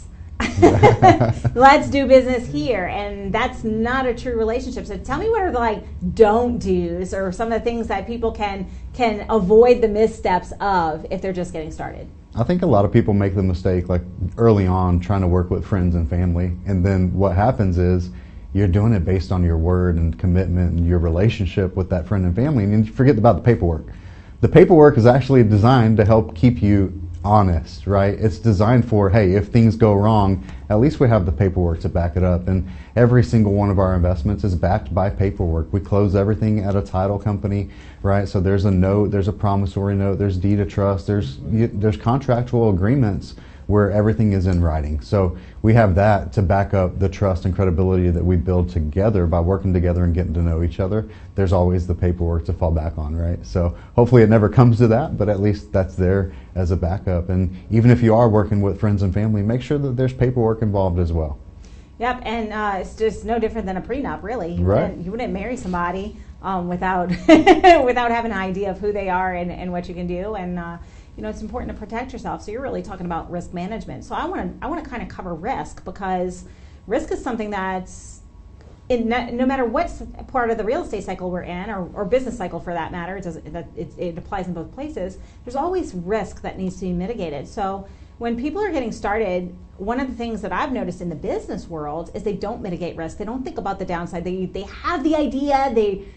Speaker 3: Let's do business here. And that's not a true relationship. So tell me, what are the don't do's, or some of the things that people can avoid the missteps of if they're just getting started?
Speaker 4: I think a lot of people make the mistake early on trying to work with friends and family, and then what happens is you're doing it based on your word and commitment and your relationship with that friend and family, and you forget about the paperwork. The paperwork is actually designed to help keep you honest, right? It's designed for, hey, if things go wrong, at least we have the paperwork to back it up. And every single one of our investments is backed by paperwork. We close everything at a title company, right? So there's a note, there's a promissory note, there's deed of trust, there's contractual agreements where everything is in writing. So we have that to back up the trust and credibility that we build together by working together and getting to know each other. There's always the paperwork to fall back on, right? So hopefully it never comes to that, but at least that's there as a backup. And even if you are working with friends and family, make sure that there's paperwork involved as well.
Speaker 3: Yep, and it's just no different than a prenup, really. You wouldn't marry somebody without without having an idea of who they are and what you can do, and it's important to protect yourself. So you're really talking about risk management. So I want to kind of cover risk, because risk is something that's no matter what part of the real estate cycle we're in, or business cycle for that matter. It applies in both places. There's always risk that needs to be mitigated. So when people are getting started, one of the things that I've noticed in the business world is they don't mitigate risk. They don't think about the downside. They have the idea,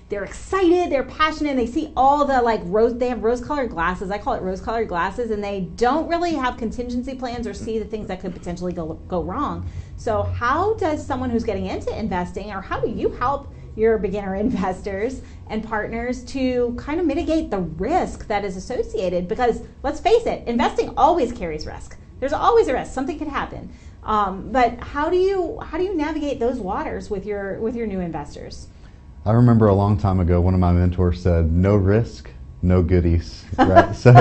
Speaker 3: they're excited, they're passionate, and they see all the they have rose-colored glasses. I call it rose-colored glasses, and they don't really have contingency plans or see the things that could potentially go wrong. So how does someone who's getting into investing, or how do you help your beginner investors and partners to kind of mitigate the risk that is associated? Because let's face it, investing always carries risk. There's always a risk. Something could happen. But how do you navigate those waters with your new investors?
Speaker 4: I remember a long time ago, one of my mentors said, "No risk, no goodies." Right? So,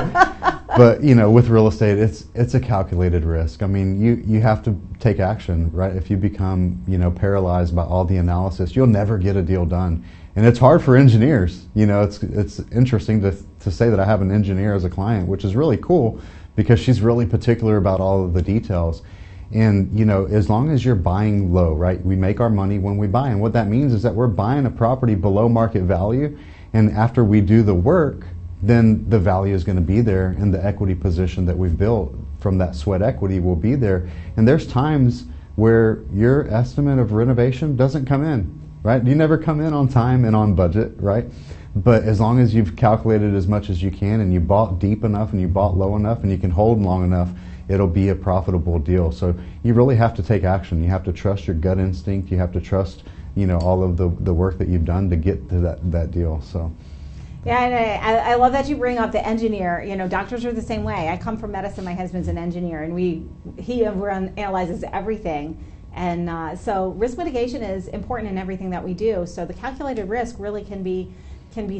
Speaker 4: but with real estate, it's a calculated risk. I mean, you have to take action, right? If you become paralyzed by all the analysis, you'll never get a deal done. And it's hard for engineers. It's interesting to say that I have an engineer as a client, which is really cool, because she's really particular about all of the details. And as long as you're buying low, right? We make our money when we buy, and what that means is that we're buying a property below market value, and after we do the work, then the value is going to be there, and the equity position that we've built from that sweat equity will be there. And there's times where your estimate of renovation doesn't come in, right? You never come in on time and on budget, right? But as long as you've calculated as much as you can, and you bought deep enough, and you bought low enough, and you can hold long enough, it'll be a profitable deal. So you really have to take action. You have to trust your gut instinct. You have to trust all of the work that you've done to get to that deal. So.
Speaker 3: Yeah, and I love that you bring up the engineer. Doctors are the same way. I come from medicine. My husband's an engineer, and he analyzes everything. And so risk mitigation is important in everything that we do. So the calculated risk really can be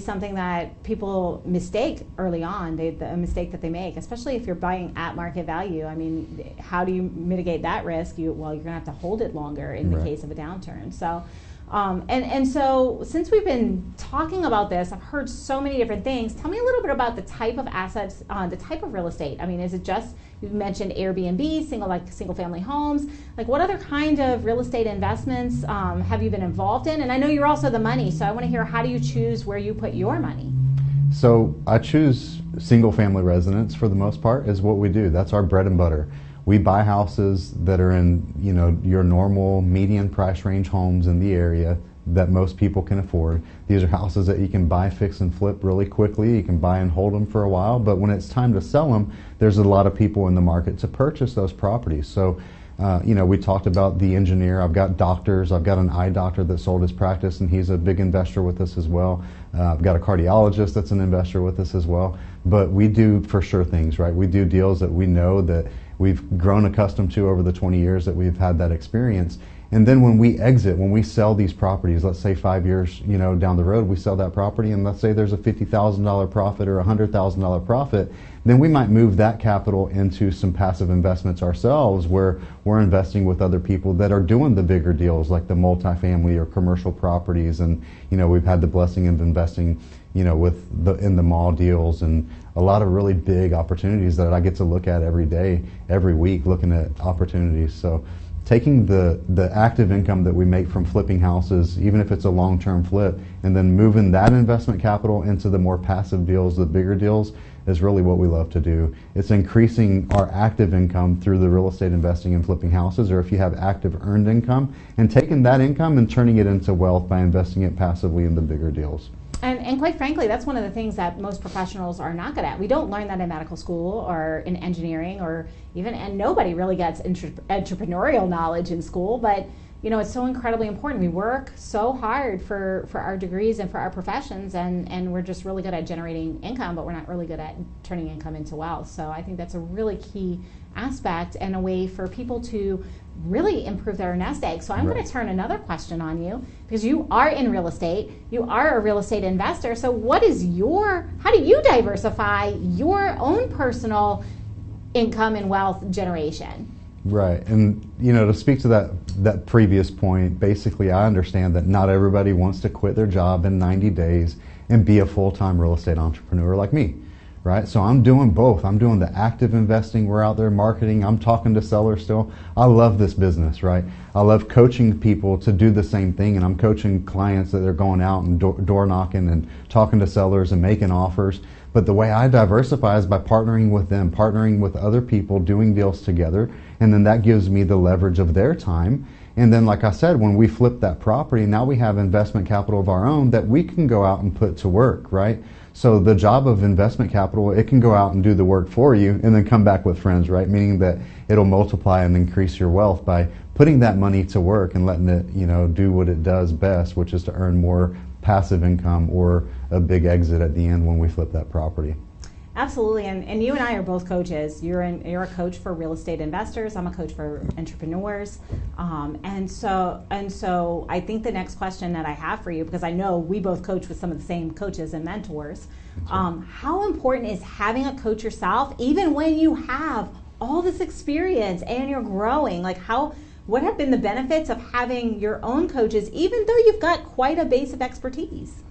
Speaker 3: something that people mistake early on, the mistake that they make, especially if you're buying at market value. I mean, how do you mitigate that risk? You're going to have to hold it longer in the case of a downturn. So. And so since we've been talking about this, I've heard so many different things. Tell me a little bit about the type of assets, the type of real estate. I mean, is it just, you've mentioned Airbnb, single family homes, what other kind of real estate investments have you been involved in? And I know you're also the money, so I want to hear, how do you choose where you put your money?
Speaker 4: So I choose single family residence for the most part, is what we do. That's our bread and butter. We buy houses that are in, your normal median price range homes in the area that most people can afford. These are houses that you can buy, fix, and flip really quickly. You can buy and hold them for a while, but when it's time to sell them, there's a lot of people in the market to purchase those properties. So, we talked about the engineer. I've got doctors. I've got an eye doctor that sold his practice, and he's a big investor with us as well. I've got a cardiologist that's an investor with us as well. But we do for sure things, right? We do deals that we know that we've grown accustomed to over the 20 years that we've had that experience. And then when we exit, when we sell these properties, let's say 5 years down the road, we sell that property, and let's say there's a $50,000 profit or a $100,000 profit, then we might move that capital into some passive investments ourselves, where we're investing with other people that are doing the bigger deals, like the multifamily or commercial properties. And we've had the blessing of investing in the mall deals, and a lot of really big opportunities that I get to look at every day, every week, looking at opportunities. So taking the active income that we make from flipping houses, even if it's a long-term flip, and then moving that investment capital into the more passive deals, the bigger deals, is really what we love to do. It's increasing our active income through the real estate investing and flipping houses, or if you have active earned income, and taking that income and turning it into wealth by investing it passively in the bigger deals.
Speaker 3: And quite frankly, that's one of the things that most professionals are not good at. We don't learn that in medical school or in engineering, and nobody really gets entrepreneurial knowledge in school, but you know, it's so incredibly important. We work so hard for our degrees and for our professions, and we're just really good at generating income, but we're not really good at turning income into wealth. So I think that's a really key aspect and a way for people to really improve their nest egg. So I'm going to turn another question on you, because you are in real estate, you are a real estate investor. So how do you diversify your own personal income and wealth generation?
Speaker 4: Right, and you know, to speak to that previous point, basically I understand that not everybody wants to quit their job in 90 days and be a full-time real estate entrepreneur like me, right? So I'm doing both. I'm doing the active investing, we're out there marketing, I'm talking to sellers still. I love this business, right? I love coaching people to do the same thing, and I'm coaching clients that they're going out and door knocking and talking to sellers and making offers. But the way I diversify is by partnering with them, partnering with other people, doing deals together, and then that gives me the leverage of their time. And then, like I said, when we flip that property, now we have investment capital of our own that we can go out and put to work, right? So the job of investment capital, it can go out and do the work for you and then come back with friends, right? Meaning that it'll multiply and increase your wealth by putting that money to work and letting it, you know, do what it does best, which is to earn more passive income or a big exit at the end when we flip that property.
Speaker 3: Absolutely, and you and I are both coaches. You're a coach for real estate investors. I'm a coach for entrepreneurs, and so I think the next question that I have for you, because I know we both coach with some of the same coaches and mentors, how important is having a coach yourself, even when you have all this experience and you're growing? Like, what have been the benefits of having your own coaches, even though you've got quite a base of expertise?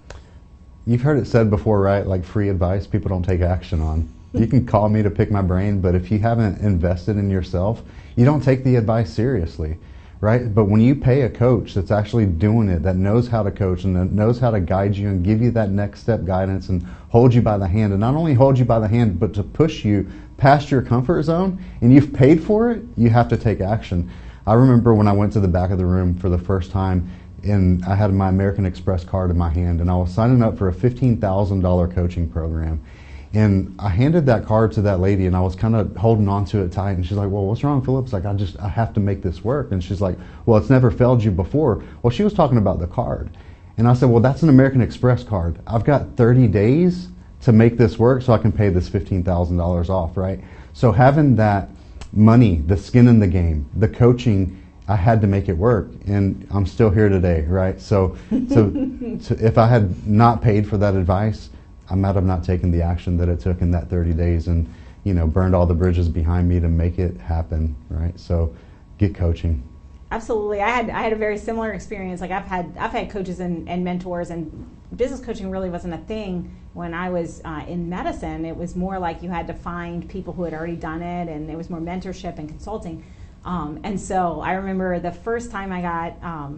Speaker 4: You've heard it said before, right? Like, free advice people don't take action on. You can call me to pick my brain, but if you haven't invested in yourself, you don't take the advice seriously, right? But when you pay a coach that's actually doing it, that knows how to coach and that knows how to guide you and give you that next step guidance and hold you by the hand, and not only hold you by the hand, but to push you past your comfort zone, and you've paid for it, you have to take action. I remember when I went to the back of the room for the first time, and I had my American Express card in my hand, and I was signing up for a $15,000 coaching program. And I handed that card to that lady, and I was kind of holding on to it tight, and she's like, well, what's wrong, Philip? It's like, I have to make this work. And she's like, well, it's never failed you before. Well, she was talking about the card. And I said, well, that's an American Express card. I've got 30 days to make this work so I can pay this $15,000 off, right? So having that money, the skin in the game, the coaching, I had to make it work, and I'm still here today, right? So if I had not paid for that advice, I might have not taken the action that it took in that 30 days and, you know, burned all the bridges behind me to make it happen, right? So get coaching.
Speaker 3: Absolutely. I had a very similar experience. Like, I've had coaches and mentors, and business coaching really wasn't a thing when I was in medicine. It was more like you had to find people who had already done it, and it was more mentorship and consulting. And so I remember the first time I got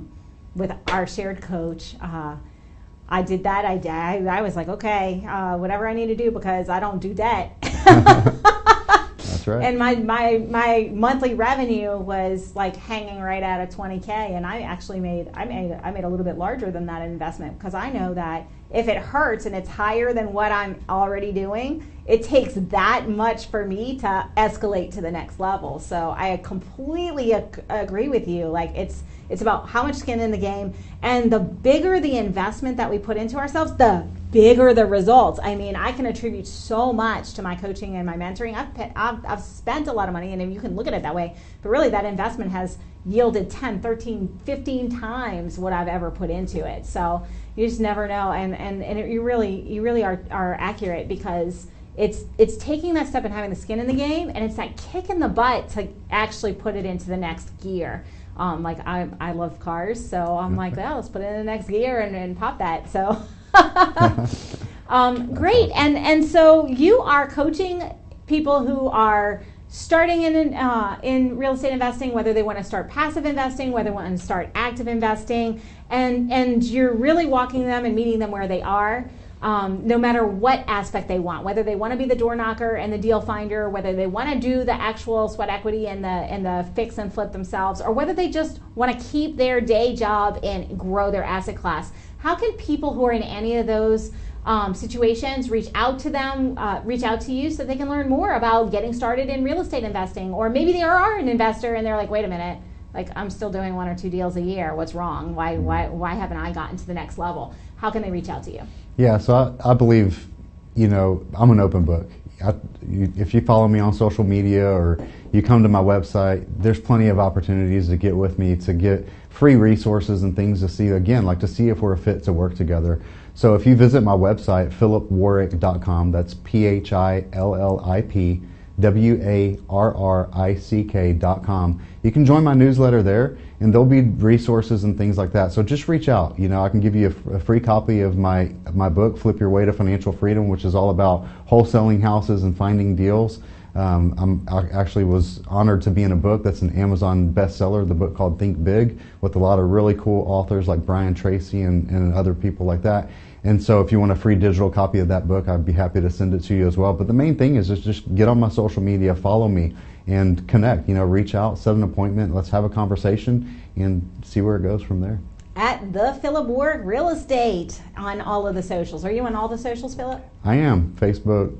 Speaker 3: with our shared coach, I did that. I was like, okay, whatever I need to do, because I don't do debt.
Speaker 4: That's right.
Speaker 3: And my monthly revenue was like hanging right at a 20K, and I actually made a little bit larger than that investment, because I know that if it hurts and it's higher than what I'm already doing, it takes that much for me to escalate to the next level. So I completely agree with you. Like, it's about how much skin in the game, and the bigger the investment that we put into ourselves, the bigger the results. I mean, I can attribute so much to my coaching and my mentoring. I've spent a lot of money, and you can look at it that way, but really that investment has yielded 10, 13, 15 times what I've ever put into it. So you just never know, and you really are accurate, because it's taking that step and having the skin in the game, and it's that kick in the butt to actually put it into the next gear. Like, I love cars, so I'm like, well, let's put it in the next gear and pop that. So great. And so you are coaching people who are starting in real estate investing, whether they want to start passive investing, whether they want to start active investing, and you're really walking them and meeting them where they are. No matter what aspect they want, whether they want to be the door knocker and the deal finder, whether they want to do the actual sweat equity and the fix and flip themselves, or whether they just want to keep their day job and grow their asset class. How can people who are in any of those situations reach out to you so they can learn more about getting started in real estate investing? Or maybe they are an investor and they're like, wait a minute, Like, I'm still doing 1 or 2 deals a year. What's wrong? Why haven't I gotten to the next level? How can they reach out to you?
Speaker 4: Yeah, so I believe, I'm an open book. If you follow me on social media or you come to my website, there's plenty of opportunities to get with me, to get free resources and things to see, again, like to see if we're a fit to work together. So if you visit my website, philipwarrick.com, that's PhillipWarrick.com, you can join my newsletter there, and there'll be resources and things like that. So just reach out. I can give you a free copy of my book, Flip Your Way to Financial Freedom, which is all about wholesaling houses and finding deals. I actually was honored to be in a book that's an Amazon bestseller, the book called Think Big, with a lot of really cool authors like Brian Tracy and other people like that. And so if you want a free digital copy of that book, I'd be happy to send it to you as well. But the main thing is just get on my social media, follow me, and connect. Reach out, set an appointment, let's have a conversation, and see where it goes from there.
Speaker 3: At the Philip Warrick Real Estate on all of the socials. Are you on all the socials, Philip?
Speaker 4: I am. Facebook,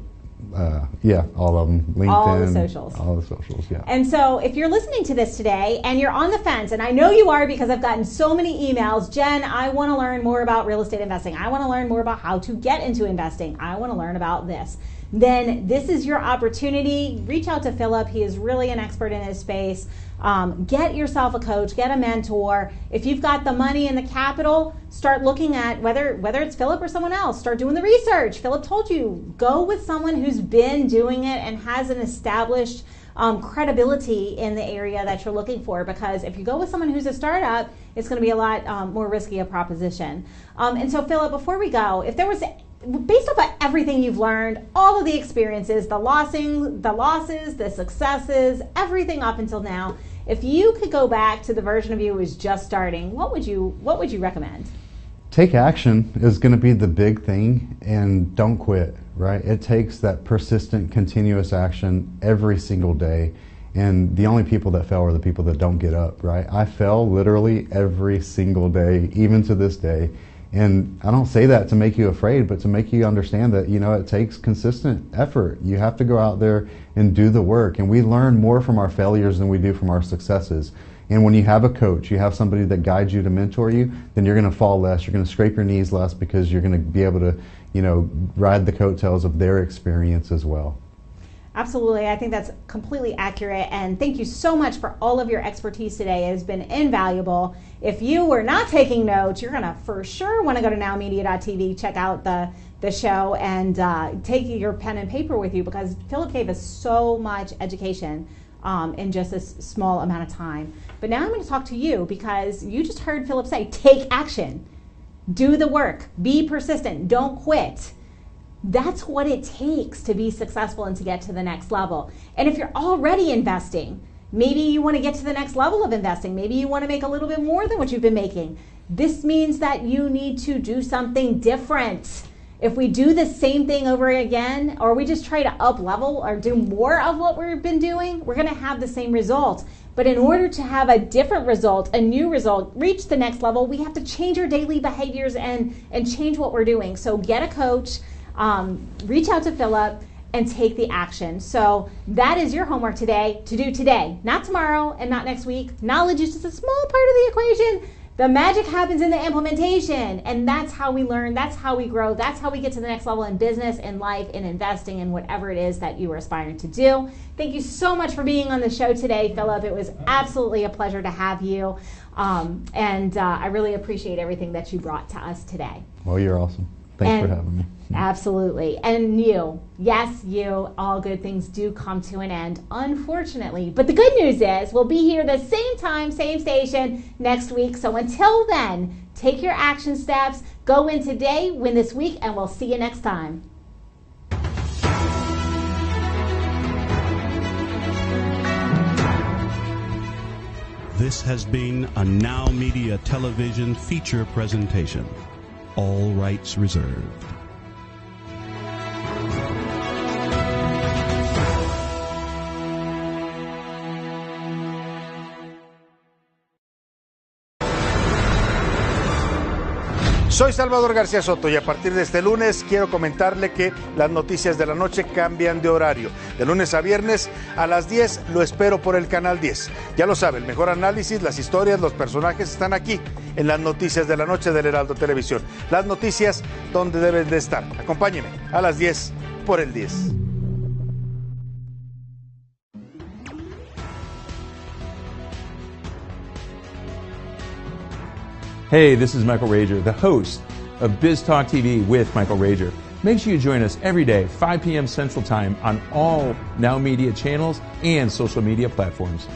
Speaker 4: all of them. LinkedIn.
Speaker 3: All the socials.
Speaker 4: All the socials, yeah.
Speaker 3: And so if you're listening to this today and you're on the fence, and I know you are because I've gotten so many emails, Jen, I want to learn more about real estate investing. I want to learn more about how to get into investing. I want to learn about this. Then this is your opportunity. Reach out to Philip. He is really an expert in his space. Get yourself a coach, get a mentor. If you've got the money and the capital, start looking at whether it's Philip or someone else. Start doing the research. Philip told you, go with someone who's been doing it and has an established credibility in the area that you're looking for, because if you go with someone who's a startup, it's going to be a lot more risky a proposition. And so, Philip, before we go, if there was, based off of everything you've learned, all of the experiences, the losses, the successes, everything up until now, if you could go back to the version of you who was just starting, what would you recommend?
Speaker 4: Take action is going to be the big thing, and don't quit, right? It takes that persistent, continuous action every single day, and the only people that fail are the people that don't get up, right? I fail literally every single day, even to this day. And I don't say that to make you afraid, but to make you understand that, it takes consistent effort. You have to go out there and do the work. And we learn more from our failures than we do from our successes. And when you have a coach, you have somebody that guides you to mentor you, then you're going to fall less. You're going to scrape your knees less, because you're going to be able to, ride the coattails of their experience as well.
Speaker 3: Absolutely. I think that's completely accurate. And thank you so much for all of your expertise today. It has been invaluable. If you were not taking notes, you're going to for sure want to go to NowMedia.tv, check out the show, and take your pen and paper with you, because Philip gave us so much education in just a small amount of time. But now I'm going to talk to you, because you just heard Philip say, take action, do the work, be persistent, don't quit. That's what it takes to be successful and to get to the next level. And if you're already investing, maybe you want to get to the next level of investing. Maybe you want to make a little bit more than what you've been making. This means that you need to do something different. If we do the same thing over again, or we just try to up level or do more of what we've been doing, we're going to have the same result. But in order to have a different result, a new result, reach the next level, we have to change our daily behaviors and change what we're doing. So get a coach. Reach out to Philip and take the action. So that is your homework today, to do today, not tomorrow and not next week. Knowledge is just a small part of the equation. The magic happens in the implementation, and that's how we learn, that's how we grow, that's how we get to the next level in business, in life, in investing, in whatever it is that you are aspiring to do. Thank you so much for being on the show today, Philip. It was absolutely a pleasure to have you, and I really appreciate everything that you brought to us today.
Speaker 4: Well, you're awesome. Thanks for having me.
Speaker 3: Absolutely. And you, yes, you, all good things do come to an end, unfortunately. But the good news is we'll be here the same time, same station next week. So until then, take your action steps, go in today, win this week, and we'll see you next time.
Speaker 2: This has been a NowMedia Television feature presentation. All rights reserved.
Speaker 14: Soy Salvador García Soto y a partir de este lunes quiero comentarle que las noticias de la noche cambian de horario. De lunes a viernes a las 10 lo espero por el canal 10. Ya lo sabe, el mejor análisis, las historias, los personajes están aquí en las noticias de la noche del Heraldo Televisión. Las noticias donde deben de estar. Acompáñeme a las 10 por el 10.
Speaker 12: Hey, this is Michael Rager, the host of Biz Talk TV with Michael Rager. Make sure you join us every day, 5 p.m. Central Time on all Now Media channels and social media platforms.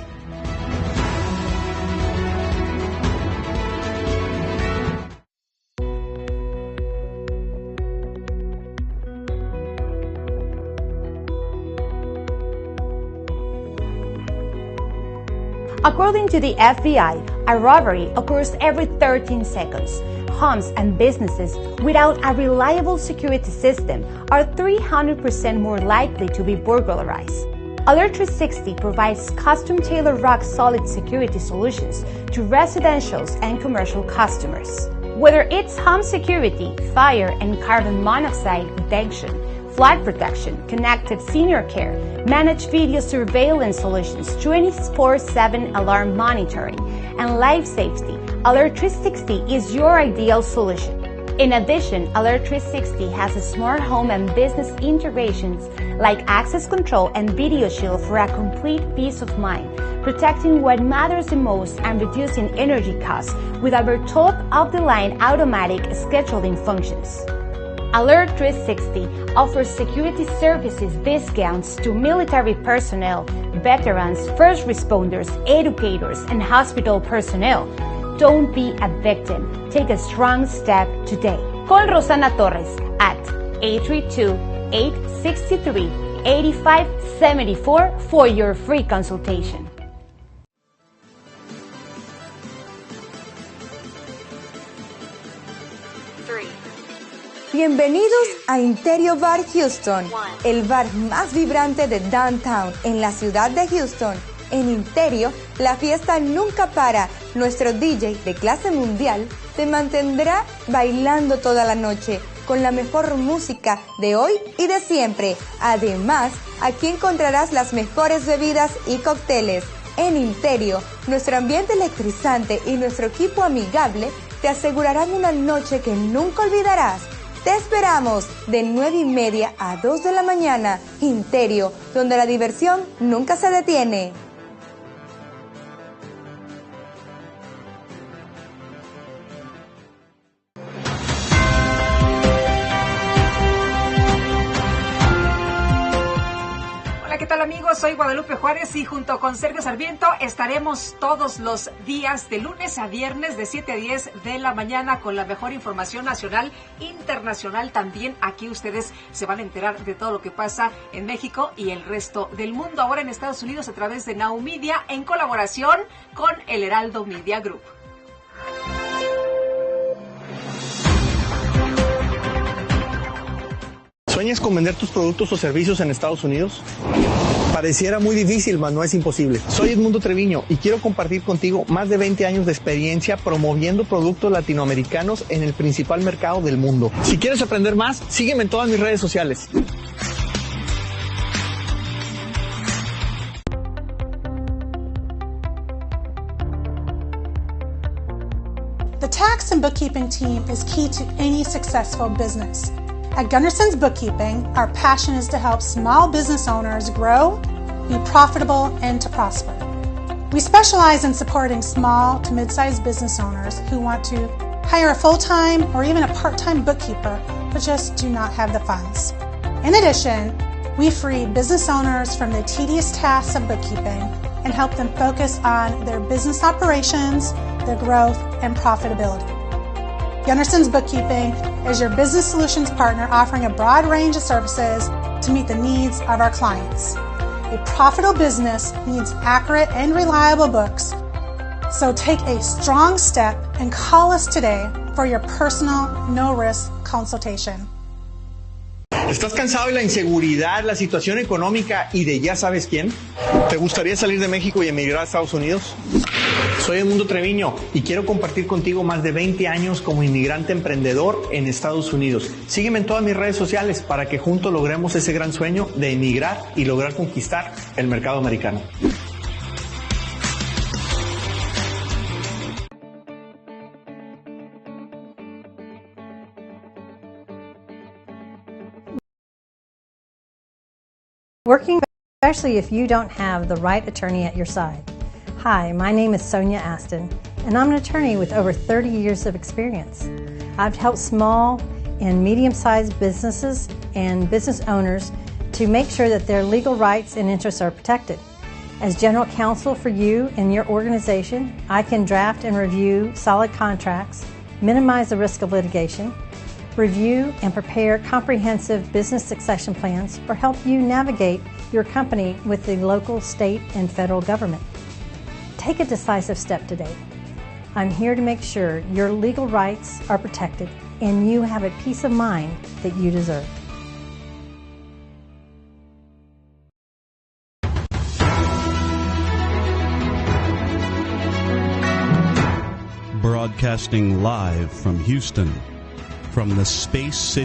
Speaker 1: According to the FBI, a robbery occurs every 13 seconds. Homes and businesses without a reliable security system are 300% more likely to be burglarized. Alert 360 provides custom-tailored rock-solid security solutions to residential and commercial customers. Whether it's home security, fire and carbon monoxide detection, flood protection, connected senior care, managed video surveillance solutions, 24/7 alarm monitoring, and life safety, Alert 360 is your ideal solution. In addition, Alert 360 has smart home and business integrations like access control and video shield for a complete peace of mind, protecting what matters the most and reducing energy costs with our top-of-the-line automatic scheduling functions. Alert 360 offers security services discounts to military personnel, veterans, first responders, educators, and hospital personnel. Don't be a victim. Take a strong step today. Call Rosana Torres at 832-863-8574 for your free consultation.
Speaker 6: Bienvenidos a Interior Bar Houston, el bar más vibrante de Downtown en la ciudad de Houston. En Interior, la fiesta nunca para. Nuestro DJ de clase mundial te mantendrá bailando toda la noche con la mejor música de hoy y de siempre. Además, aquí encontrarás las mejores bebidas y cócteles. En Interior, nuestro ambiente electrizante y nuestro equipo amigable te asegurarán una noche que nunca olvidarás. Te esperamos de 9:30 a 2 de la mañana. Interior, donde la diversión nunca se detiene.
Speaker 15: ¿Qué tal, amigos? Soy Guadalupe Juárez y junto con Sergio Sarmiento estaremos todos los días de lunes a viernes de 7 a 10 de la mañana con la mejor información nacional, internacional también. Aquí ustedes se van a enterar de todo lo que pasa en México y el resto del mundo. Ahora en Estados Unidos a través de NowMedia en colaboración con el Heraldo Media Group.
Speaker 11: ¿Sueñas con vender tus productos o servicios en Estados Unidos? Pareciera muy difícil, mas no es imposible. Soy Edmundo Treviño y quiero compartir contigo más de 20 años de experiencia promoviendo productos latinoamericanos en el principal mercado del mundo. Si quieres aprender más, sígueme en todas mis redes sociales.
Speaker 16: The tax and bookkeeping team is key to any successful business. At Gunderson's Bookkeeping, our passion is to help small business owners grow, be profitable, and to prosper. We specialize in supporting small to mid-sized business owners who want to hire a full-time or even a part-time bookkeeper, but just do not have the funds. In addition, we free business owners from the tedious tasks of bookkeeping and help them focus on their business operations, their growth, and profitability. Gunderson's Bookkeeping is your business solutions partner offering a broad range of services to meet the needs of our clients. A profitable business needs accurate and reliable books, so take a strong step and call us today for your personal, no-risk consultation.
Speaker 11: ¿Estás cansado de la inseguridad, la situación económica y de ya sabes quién? ¿Te gustaría salir de México y emigrar a Estados Unidos? Soy Edmundo Treviño y quiero compartir contigo más de 20 años como inmigrante emprendedor en Estados Unidos. Sígueme en todas mis redes sociales para que juntos logremos ese gran sueño de emigrar y lograr conquistar el mercado americano.
Speaker 17: Working, especially if you don't have the right attorney at your side. Hi, my name is Sonia Aston, and I'm an attorney with over 30 years of experience. I've helped small and medium-sized businesses and business owners to make sure that their legal rights and interests are protected. As general counsel for you and your organization, I can draft and review solid contracts, minimize the risk of litigation, review and prepare comprehensive business succession plans, or help you navigate your company with the local, state, and federal government. Take a decisive step today. I'm here to make sure your legal rights are protected and you have a peace of mind that you deserve.
Speaker 2: Broadcasting live from Houston, from the Space City